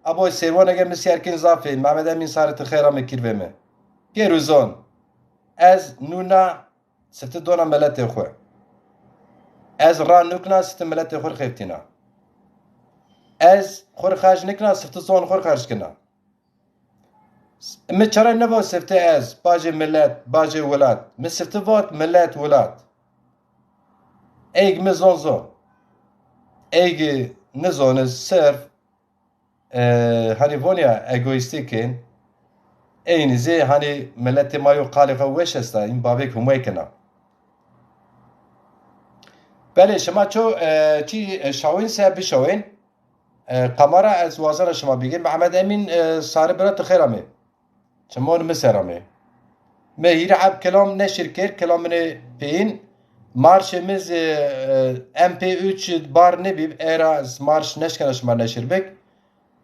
abo servona gemis yerkin zafi Mehmet Emin sarıtı khayra mekirve me geruzon az nuna sete dona millet xwe az ran nukna sete millet xwe kheftina az khur khaj nikna sete zon khur kharj kina me çare neva sefte az baje millet baje welat me sefte vat millet welat ایگ مزون زون ایگ نزون صرف هنی ونیا اگویستیکین اینیزی هنی ملت مایو قالقه وش استا این بابک هموی کنا بله شما چو چی شاوین سه بشوین قمارا از وازن شما بگین محمد امین ساره برات خیرامه شما مسرامه ما هیرعب کلام نشر کرد کلام من پین مارش مز MP3 بار نبیب ایرا از مارش نشکنه شما نشر بک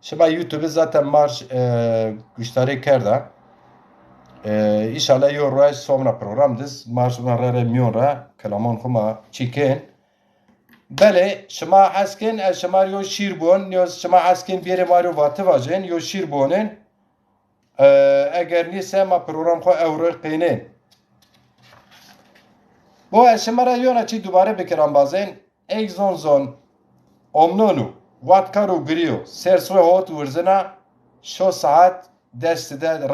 شما یوتیوب zaten مارش گوشتاری کرده ایشالا یو روش سومنا پروگرام دست مارش من را میون را کلامان خما چیکن بله شما حسکن از شما یو شیر بون یا شما حسکن بیره ماریو واته واجن یو شیر بونن اگر نیسه ما پروگرام خو اوروی قینه بو از شما را یونا چی دوباره بکرم بازن ایک زون زون امنونو واتکارو گریو سرسوی هوت ورزنا شو ساعت دست ده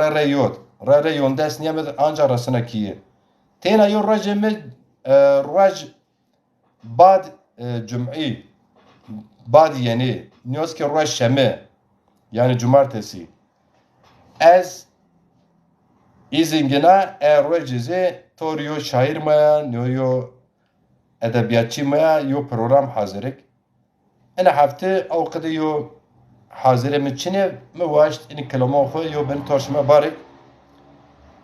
ریون دست نیامد آنجا رسنا کیه تینا یو رجمل رج بعد جمعی بعد یعنی نیاز که رج شمه یعنی جمعتسی از ایزینگنا رجزه توریو شاعر مایا نیو ادبیاتچی مایا یو پروگرام حاضرک انا هفته او قده یو حاضره مچنه مواشت این کلمه خو یو بن ترجمه بارک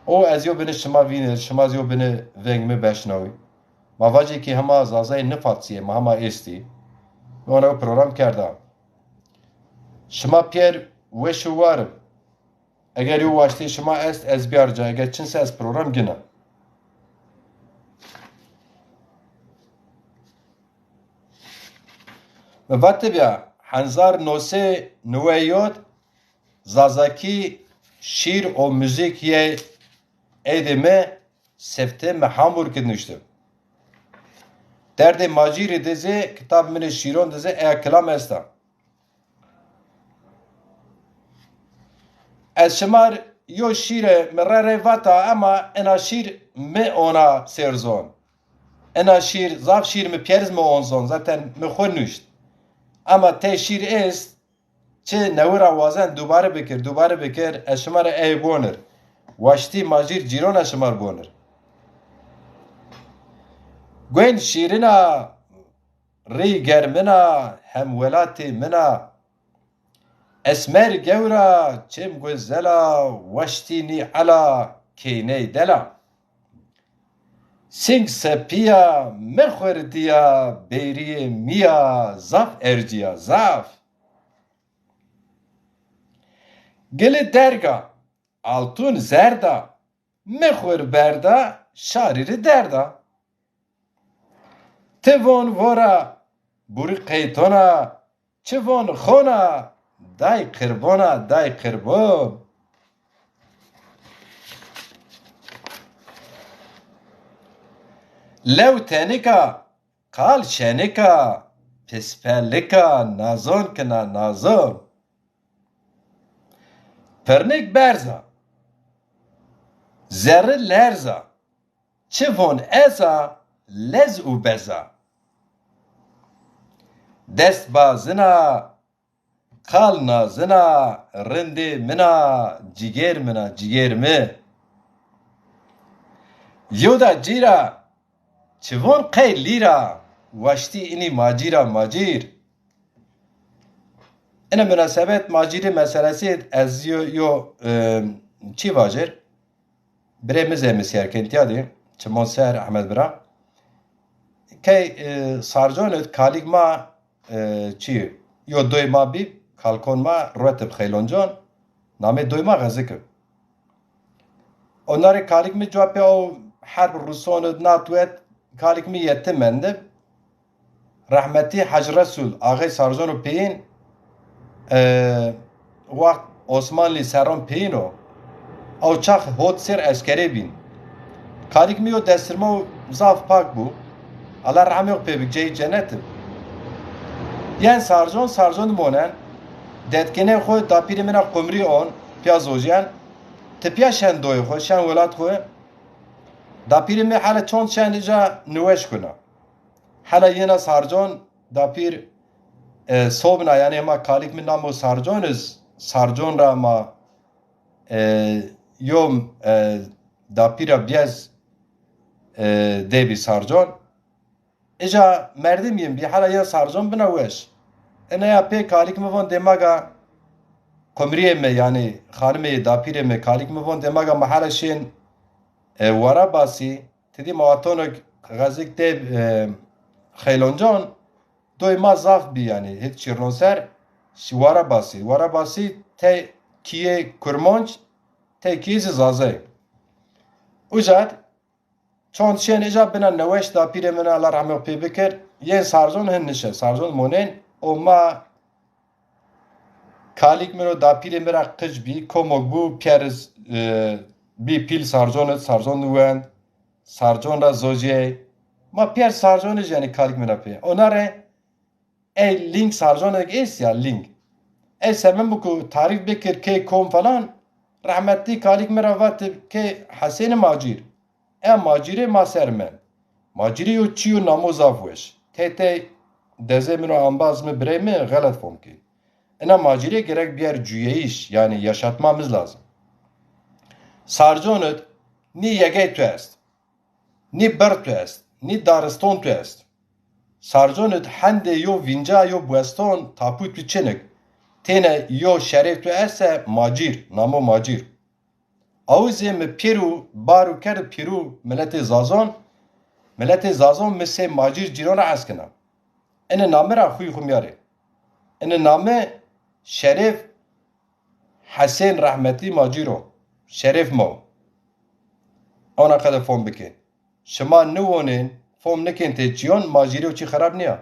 او از یو بن شما وینر شما از یو بن ونگ می بشنوی ما واجه که همه زازای نفاتسیه ما همه استی و انا پروگرام کردم شما پیر وشو وارم اگر یو واشتی شما است از بیار جا اگر چنسه از پروگرام گنه و وقت بیا هنزار نوسه نویود زازاکی شیر و موزیک یه ایدمه سفته محامور کدنشتم درد ماجیر دیزه کتاب من شیرون دیزه ای کلام استا از شمار یو شیر مرره واتا اما انا شیر می اونا سرزون انا شیر زاف شیر می پیرز می اونزون zaten می خون نوشت اما ته شیر است چه نورا وازن دوباره بکر اشمار ای بونر واشتی ماجیر جیرون اشمار بونر گوین شیرنا ری گرمنا هم ولاتی منا اسمر گورا چم گوزلا واشتی نی علا کینه دلا سینگ سپیا مخوردیا بیری میا زاف ارجیا زاف گل درگا altun zerda mexwer berda şariri derda tevon vora buri qeytona çivon xona day qirbona day qirbon lev tenika qal şenika pispellika nazon kina nazon pernik berza zerre lerza çivon eza lez u beza dest bazına kal nazına rindi mina ciger mina ciger mi yoda cira çivon qey lira vaşti ini macira macir ina münasebet maciri meselesi ez yo çi vajir بريمزه مسير كنت يادي تمون سهر احمد برا كي سارجونت كاليك ما چي يو دوي ما بي كالكون ما رتب خيلونجون نامي دوي ما غزك اوناري كاليك مي جواب او حرب الروسون ناتوت كاليك مي يتمند رحمتي حج رسول اغي سارجونو بين وقت عثمانلي سرون بينو او چاخ هوت سر اسکری بین کاریک میو دسترمو زاف پاک بو الله رحم yok pebik جای جنت ین سارجون مونن دتکنه خو داپیر منا قمری اون پیازوجن تپیا شن دوی خو شن ولات خو داپیر می حاله چون شن جا نوش کنه حالا ینا سارجان دا پیر صوبنا یعنی ما کالیک من نامو سارجان از سارجان را ما یوم دا پیر بیاز دیبی سارجان اجا مردم یم بی حالا یا سارجان بنوش انا یا پی کالیک مفون دماغا کمریه می یعنی خانمه دا پیر می کالیک مفون دماغا محل شین ورا باسی تدی مواتونک غزیک دیب خیلونجان دوی ما زاف بی یعنی هیچ چیرنوسر ورا باسی تی کیه کرمانج تی کیز زازه اوجد چون شین اجاب بنا نوش دا پیره من الله رحمه پی بکر یه سارجون هن نشه سارجون مونین او ما کالیک منو دا پیره مرا قج بی کوموگ بو پیرز بی پیل سارجون نوند سارجون را زوجه ما پیر سارجون یعنی کالیک مرا پی اوناره ای لینک سارجون ایست یا لینک ای سمم بکو تعریف بکر که کوم فلان رحمتی کالیک مرا وقت که حسین ماجیر ماجیره ما سرمن ماجیره یو چیو ناموز آفوش ته دزه منو انباز می بره می غلط فهم کی اینا ماجیره گرک بیار جویهیش یعنی yaşatmamız lazım سارجونت نی یگه تو است نی بر تو است نی دارستان تو است سارجونت هنده یو وینجا یو بوستان تاپوت تو چنک تینه یو شریف تو است ماجیر نامو ماجیر اوزم پیرو بارو کرد پیرو ملت زازان مثل ماجیر جیران عسکنا اینه نامه را خوی خمیاره اینه نامه شریف حسین رحمتی ماجیرو شریف مو اونا قدر فهم بکن شما نوانین فهم نکن تی چیون ماجیره و چی خراب نیا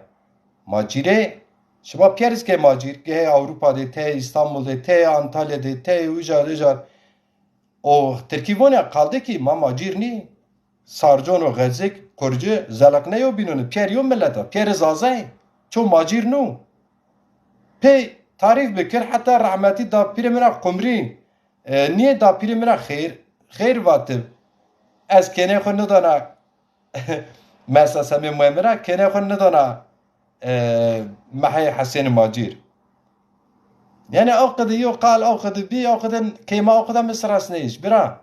ماجیره شما پیرز که ماجیر که اوروپا دی تی استانبول دی تی انتالیا دی تی اوجار o Türkiye kaldı ki ma macir ni sarjon o gazik kurcu zalak ne yo binunu pier yo milleta pier zazay ço macir nu pe tarif bekir hatta rahmeti da pir mera kumri niye da pir mera khair vatib az kene khun dana mesela mi muamera kene khun dana mahay hasan macir يعني أوقد يو قال أوقد بي أوقد كيما أوقد مسراسنيش برا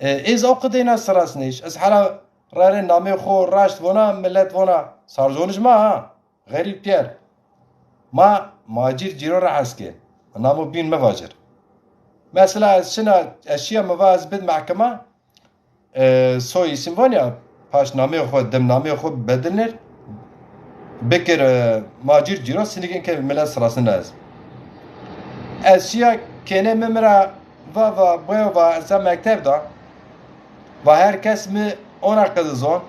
إز أوقد ناس سراسنيش أز حالا رارين نامي خو راشت ونا ملت ونا سارجونش ما غريب بير ما ماجير جيرو رعسكين نامو بين مفاجر مثلا شنا أشياء مواز بد محكمة سوي سيمفونيا باش نامي خو دم نامي خو بدلنر بكر ماجير جيرو سنگين كي ملت سراسناز اشیا کنه ممرا و از مکتب دا و هر کس می اون قدزون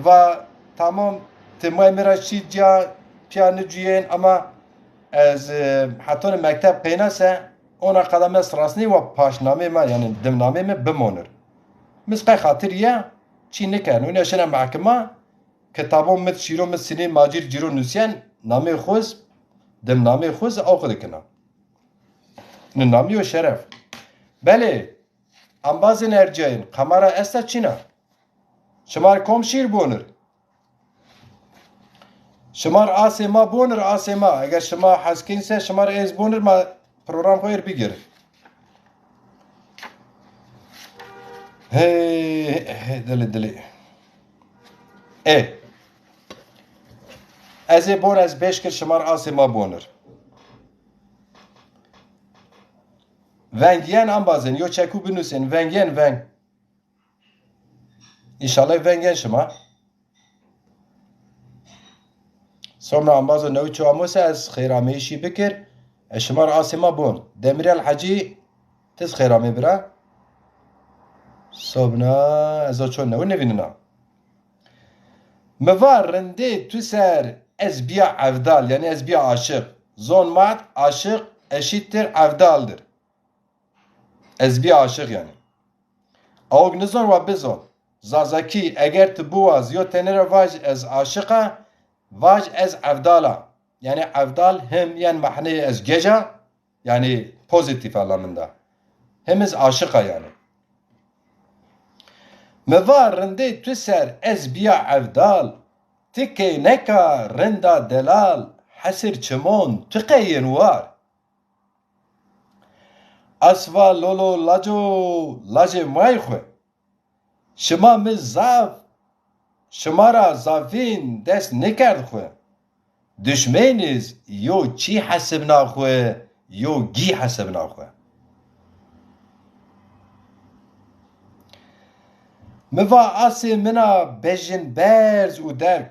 و تمام تمای مرا چی جا پیانو جوین اما از حتی مکتب قیناسه اون قدم سراسنی و پاشنامه ما یعنی دمنامه ما بمونر مسقای خاطریه چی نکرن اون اشنا محکمه کتابون مت شیرو مت سنی ماجیر جیرو نوسین نامه خوز دم نامه خوز آخده کنه نامی و شرف بله انبازین ارجاین قمره استا چینا شمار کم شیر بونر شمار آسما بونر آسما اگر شما حسکین سه شمار ایز بونر ما پروگرام خویر بگیر هی دلی از بون از بیش کر شمار آسما بونر ونگین انبازن یو چکو بنوسین ونگین انشالله ونگین شما سومنا انبازو نو چو اموسه از خیرامیشی بکر شمار آسما بون دمیری الحجی تز خیرامی برا سومنا ازو چون نو نویننا موار رنده تو سر از بیا افدال یعنی از بیا عاشق زون مات عاشق eşittir evdaldır. Ez bir aşık yani. Ağog nizon ve bizon. Zazaki eğer tibuvaz yo tenere vaj ez aşıka vaj ez evdala. Yani evdal hem yani mahne ez geca yani pozitif anlamında. Hem ez aşıka yani. Meva rinde tu ser ez biya evdal. Tike neka rinda delal. Hasir çimon tükeyin var. Asva lolo laje mayxwe. Şima mi zav. Şimara zavin dest nekerd xwe. Düşmeniz yo çi hasibna xwe yo gi hasibna xwe. Meva asê mina bejin berz û derg.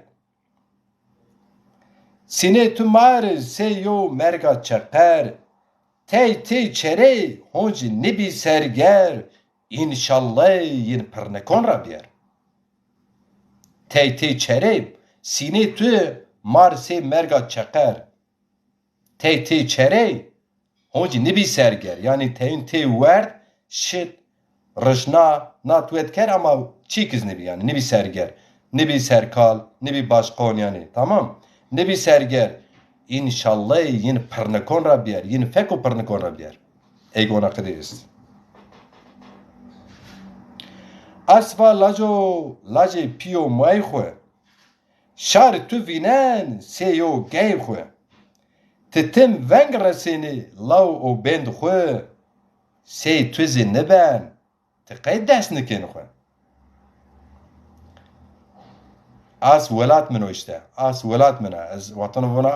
Sine tu mariz se yo merga çeper. Tey çere honci nibi serger. İnşallah yin pernekon rabiyer. Tey çere sine tu mar se merga çeper. Tey çere honci nibi serger. Yani tey werd şit rışna natwet ker ama çikiz nibi yani nibi serger. Nibi serkal, nibi başkan yani tamam. Nibi serger. İnşallah yin pernekon rabiyer. Yin feko pernekon rabiyer. Egona kıdıyız. Asva laje piyo mayxwe. Şar tu vinen seyo geyxwe. Titim veng resini lav o bend xwe. Sey tu zinniben. Tiqay desnikin xwe. As velat mino işte. As velat mina. Az vatanı vana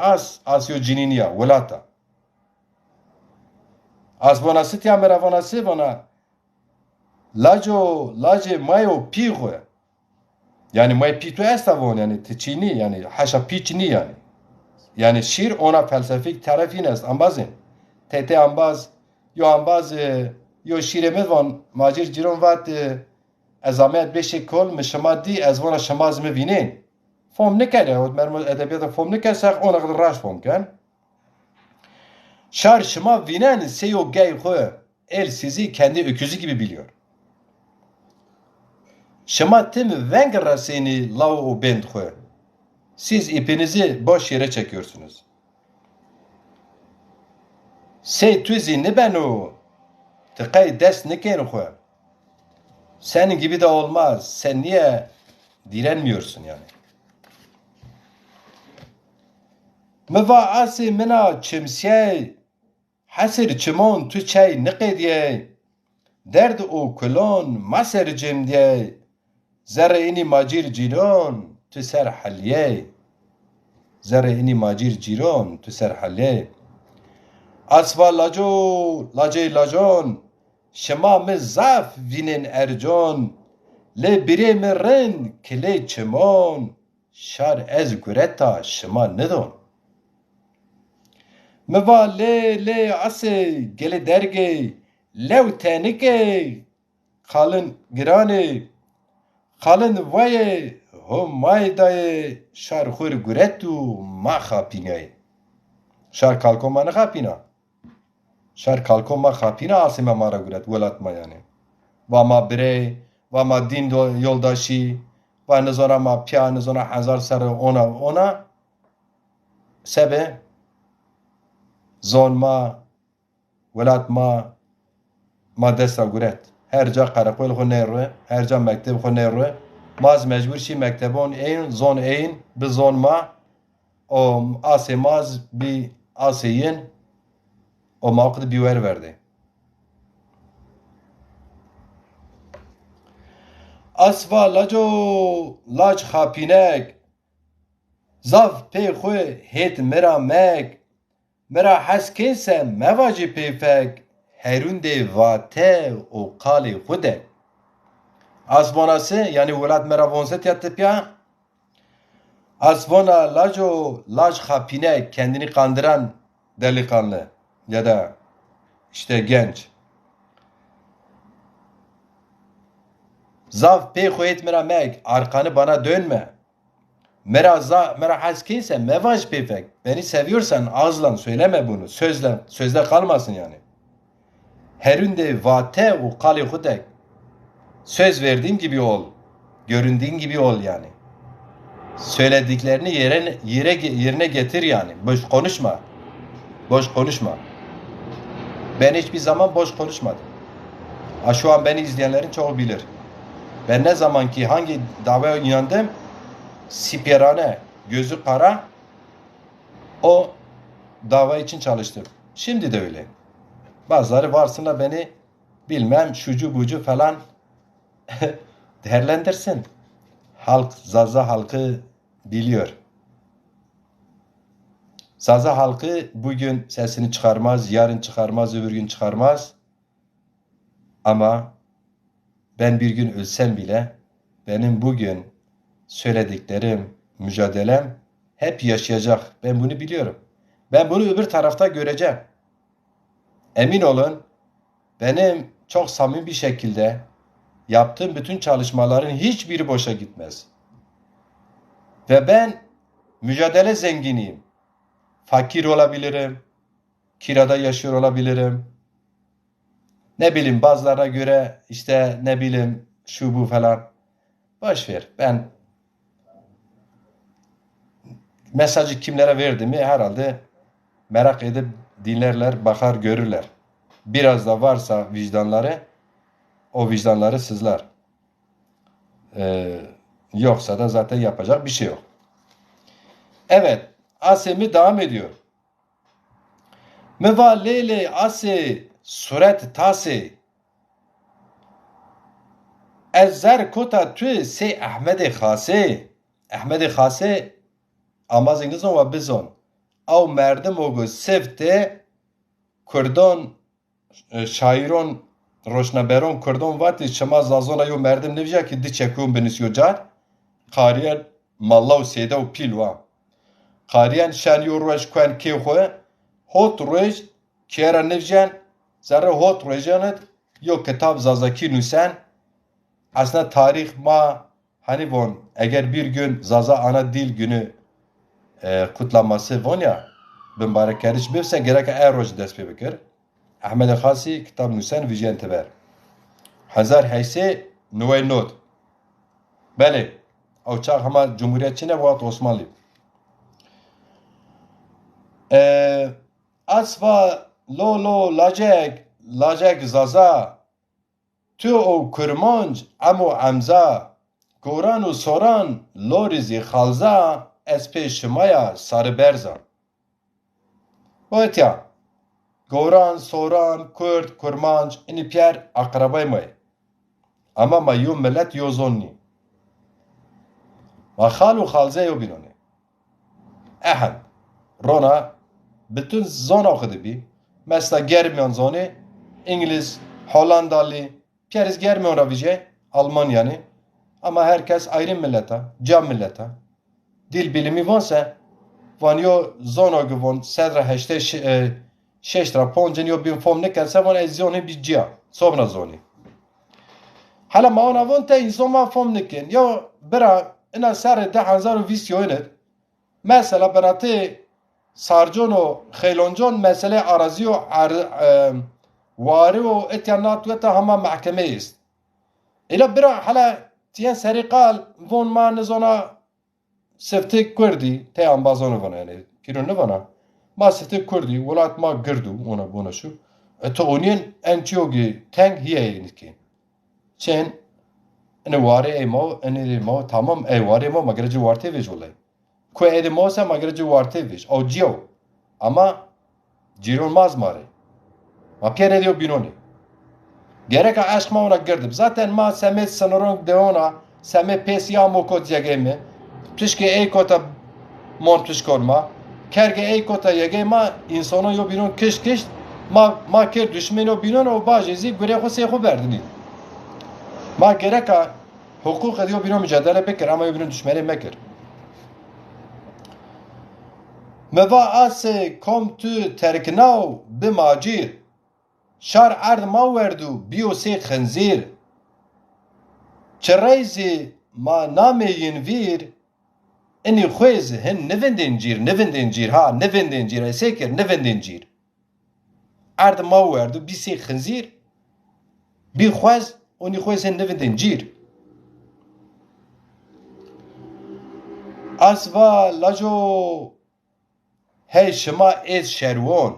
as yo cininiya. Velata. As vana sitya mera vana si vana. Laje mayo pi xwe. Yani may pi tu estavon yani tiçini yani haşa piçini yani. Yani şiir ona felsefik tarafin est ambazin. Tete ambaz yo şiiremiz van macir ciron vat ezamet beşe kol mişma di ez vana şamaz mı vinin. Fom ne kere o mermuz edebiyata fom ne kesak ona kadar raş fom kan. Şar şıma vinen seyo gay xwe el sizi kendi öküzü gibi biliyor. Şıma tim vengra seni lav o bend xwe. Siz ipinizi boş yere çekiyorsunuz. Sey tüzi ne ben o? Tıkay dest ne ken xwe. Senin gibi de olmaz. Sen niye direnmiyorsun yani? Meva asi mina çimsiye hasir çimon tu çay nqediye derd o kulon maser cemdiye zerre ini macir ciron tu ser haliye zerre ini macir ciron tu ser haliye asva lajon şema me zaf vinin erjon le bire me ren kile çimon şar ez gureta şema nedon Meva le ase gele derge lev tenike kalın girane kalın vaye hom maydaye şar khur guretu ma khapinay şar kalko ma khapina şar kalko ma khapina ase ma mara guret velatma yani va ma bre va ma din yoldaşi va nezona ma pya nezona hazar sar ona sebe zon ma velat ma desta guret her ca karakol xo nerwe her ca mekteb xo nerwe maz mecbur şi mektebon ein zon ein bi zon ma o ase maz bi aseyin o maqd bi wer verdi asva laj khapinek zaf pe xwe het mera mek mera haskinse mevaci peyfek herunde vate o kali xude. Asvonası yani velat mera vonset yattı pya. Asvona laj hapine kendini kandıran delikanlı ya da işte genç. Zaf pey xuyet mera meg arkanı bana dönme. Mera haskinse mevaj peyfek. Beni seviyorsan ağızla söyleme bunu. Sözle kalmasın yani. Heründe vate u kali hudek. Söz verdiğin gibi ol. Göründüğün gibi ol yani. Söylediklerini yerine getir yani. Boş konuşma. Boş konuşma. Ben hiçbir zaman boş konuşmadım. Şu an beni izleyenlerin çoğu bilir. Ben ne zaman ki hangi davaya inandım, siperane, gözü kara, o dava için çalıştım. Şimdi de öyle. Bazıları varsınlar beni bilmem şucu bucu falan değerlendirsin. Halk, Zaza halkı biliyor. Zaza halkı bugün sesini çıkarmaz, yarın çıkarmaz, öbür gün çıkarmaz. Ama ben bir gün ölsem bile benim bugün söylediklerim, mücadelem hep yaşayacak. Ben bunu biliyorum. Ben bunu öbür tarafta göreceğim. Emin olun, benim çok samimi bir şekilde yaptığım bütün çalışmaların hiçbiri boşa gitmez. Ve ben mücadele zenginiyim. Fakir olabilirim, kirada yaşıyor olabilirim. Ne bileyim bazılarına göre işte ne bileyim şu bu falan. Boş ver. Ben mesajı kimlere verdiğimi herhalde merak edip dinlerler, bakar, görürler. Biraz da varsa vicdanları, o vicdanları sızlar. Yoksa da zaten yapacak bir şey yok. Evet, Asemi devam ediyor. Meva lele ase suret tase ezer kota tu se Ahmed Khase. Ahmed Khase amaz İngilizce ve bizon. Av merdem ogu sevte Kurdon şairon roşnaberon Kurdon vati şema zazona yo merdem nevja ki di çekûn binisiyo car. Qariyan malla u seyde u pilwa. Qariyan şan yo roj kwen ki xwe hot roj kera nevjan zerre hot rojanet yo kitap zazaki nüsen. Aslında tarih ma hani von eğer bir gün Zaza ana dil günü kutlanması von ya mübarek keriş bifse gerek roj dest pê bikir. Ahmed Khasi kitap nüsen vijen teber. Hazar heyse nuvay not. Bele. O çağ hama Cumhuriyetçi ne vaat Osmanlı. Asva lo lacek Zaza tu o kurmanj amo amza goran u soran lorizi khalza espe şımaya sarı berza. Boyatya. Goran, Soran, Kürt, Kurmanj, ini pier akrabay mı? Ama mayu millet yozonni. Ve khalu khalze yo binoni. Ehad. Rona bütün zona okudu bi. Mesela Germiyon zoni, İngiliz, Hollandalı, pieriz Germiyon ravice, Almanya'ni. Ama herkes ayrı millete, cam millete. Dil bilimi vansa, van yo zona guvon, sedra heşte شش پونجن یا بین فهم نکرد سوان از زونی بیجیا صبح زونی حالا ما اون اون تا اینسان ما فهم نکن یا برا اینا سر 10,020 یوینه مثلا برای سارجون و خیلونجون مسئله عرضی و واری و اتیانات و تا همه محکمه است ایلا برا حالا تیان سری قال وون ما نزونا سفته کردی تیان بازانو ونه یعنی کیرون نونه ما سفته کردی ولات ما گردو اونا بونا شو تا اونین انچیوگی تنگ هیه یعنی که چین اینه واری اینه ما tamam واری ما مگر جو وارته ویج ولای که ایده ما سه مگر جو وارته ویج او جیو ama جیرون ماز ماره ما پیره دیو بینونی gerek aşk ma ona girdim zaten ma semet sınırın de ona semet pesiya mokot yegeme pişke ey kota mont pişkorma kerge ey kota yegema insano yo binun kış ma ker düşmeno binun o bajezi göre xo seyxo berdini ma gerek hukuk ediyor binun mücadele bekir ama yo binun düşmeni mekir meva ase kom tu terknav bimacir شار عرض ما وردو بیو سی خنزیر چه ریزی ما نامه ینویر اینی خویز هن نوندین جیر ها نوندین جیر ایسه کر نوندین جیر عرض ما وردو بی سی خنزیر بی خویز اونی خویز هن نوندین جیر ازوا لاجو هی شما ایز شروان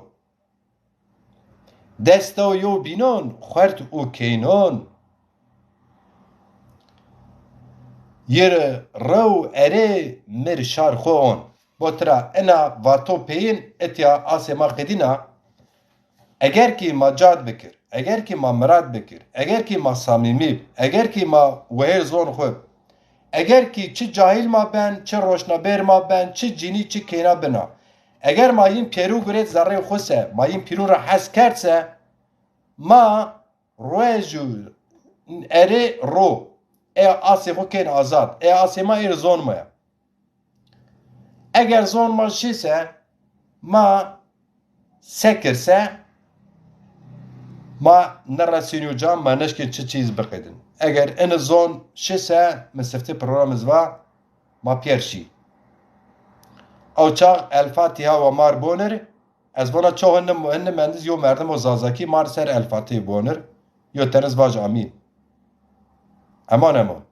دستا یو بینان خورد او کینان یر رو اره مر شار خو اون بوترا انا واتو پین اتیا آسما قدینا اگر کی ما جاد بکر اگر کی ما مراد بکر اگر کی ما صمیمی اگر کی ما وهر زون خو اگر کی چه جاهل ما بن چه روشنبر ما بن چه جینی چه کینا بنا اگر ما این پیرو گرید ذره خوسه ما این پیرو را حس کردسه ما رویجو اره رو ای آسی خو کین آزاد ای آسی ما ایر زون مایا اگر زون ما شیسه ما سکرسه ما نرسینیو جام ما نشکن چه چیز بقیدن اگر این زون شیسه مستفتی پروگرام زوا ما پیرشی او چاق الفاتحه و مار بونر از بنا چه هنه مندز یو مردم و زازاکی مار سر الفاتحه بونر یو تنز واج آمین امان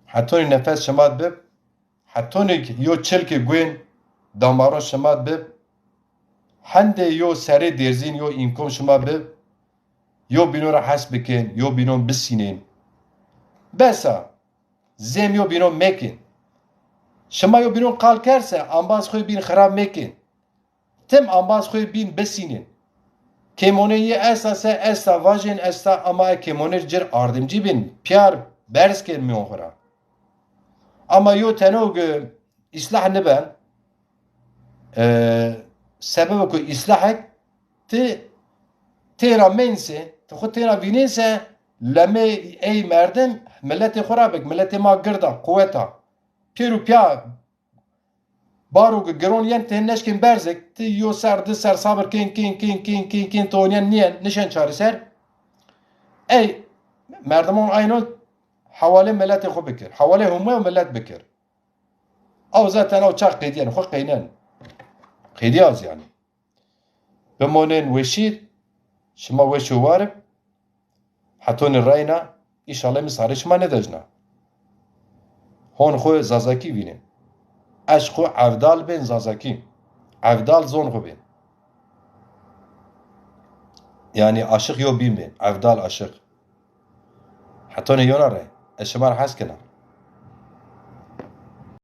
حتی نفس شماد بب حتی یو چلک گوین دامارون شماد بب هنده یو سری درزین یو اینکم شما بب یو بینو را حس بکن یو بینو بسینین بسا زم یو بینو مکن شما یو بینو قال کرسه انباز خوی بین خراب مکن تم انباز خوی بین بسینین کمونه یه استا واجن استا اما کمونه جر آردمجی بین پیار برس کن میون خورا اما یو تنوگ اصلاح نبن سبب کو اصلاحك تیرا منسه خود تیرا ویننسه لما ای مردم ملت خرابک ملت ما گردا قوتا پیرو پیا بارو گرون ین تهنش کن برزک تی یو سر ده سر صابر کین تونین نین نشان چاری سر ای مردمون اینو حواله ملت خو بکر حواله همه و ملت بکر او ذاتن او چاق قیدین خو قینن قیدیاز yani بمونن وشید شما وشو وارب حتون راینا ایشاله مساره شما ندجنا هون خو زازاکی بینه اش خو عفدال بین زازاکی عفدال زون خو بین yani aşık yo bin عفدال aşık حتون یونا رای اشمار حس کنه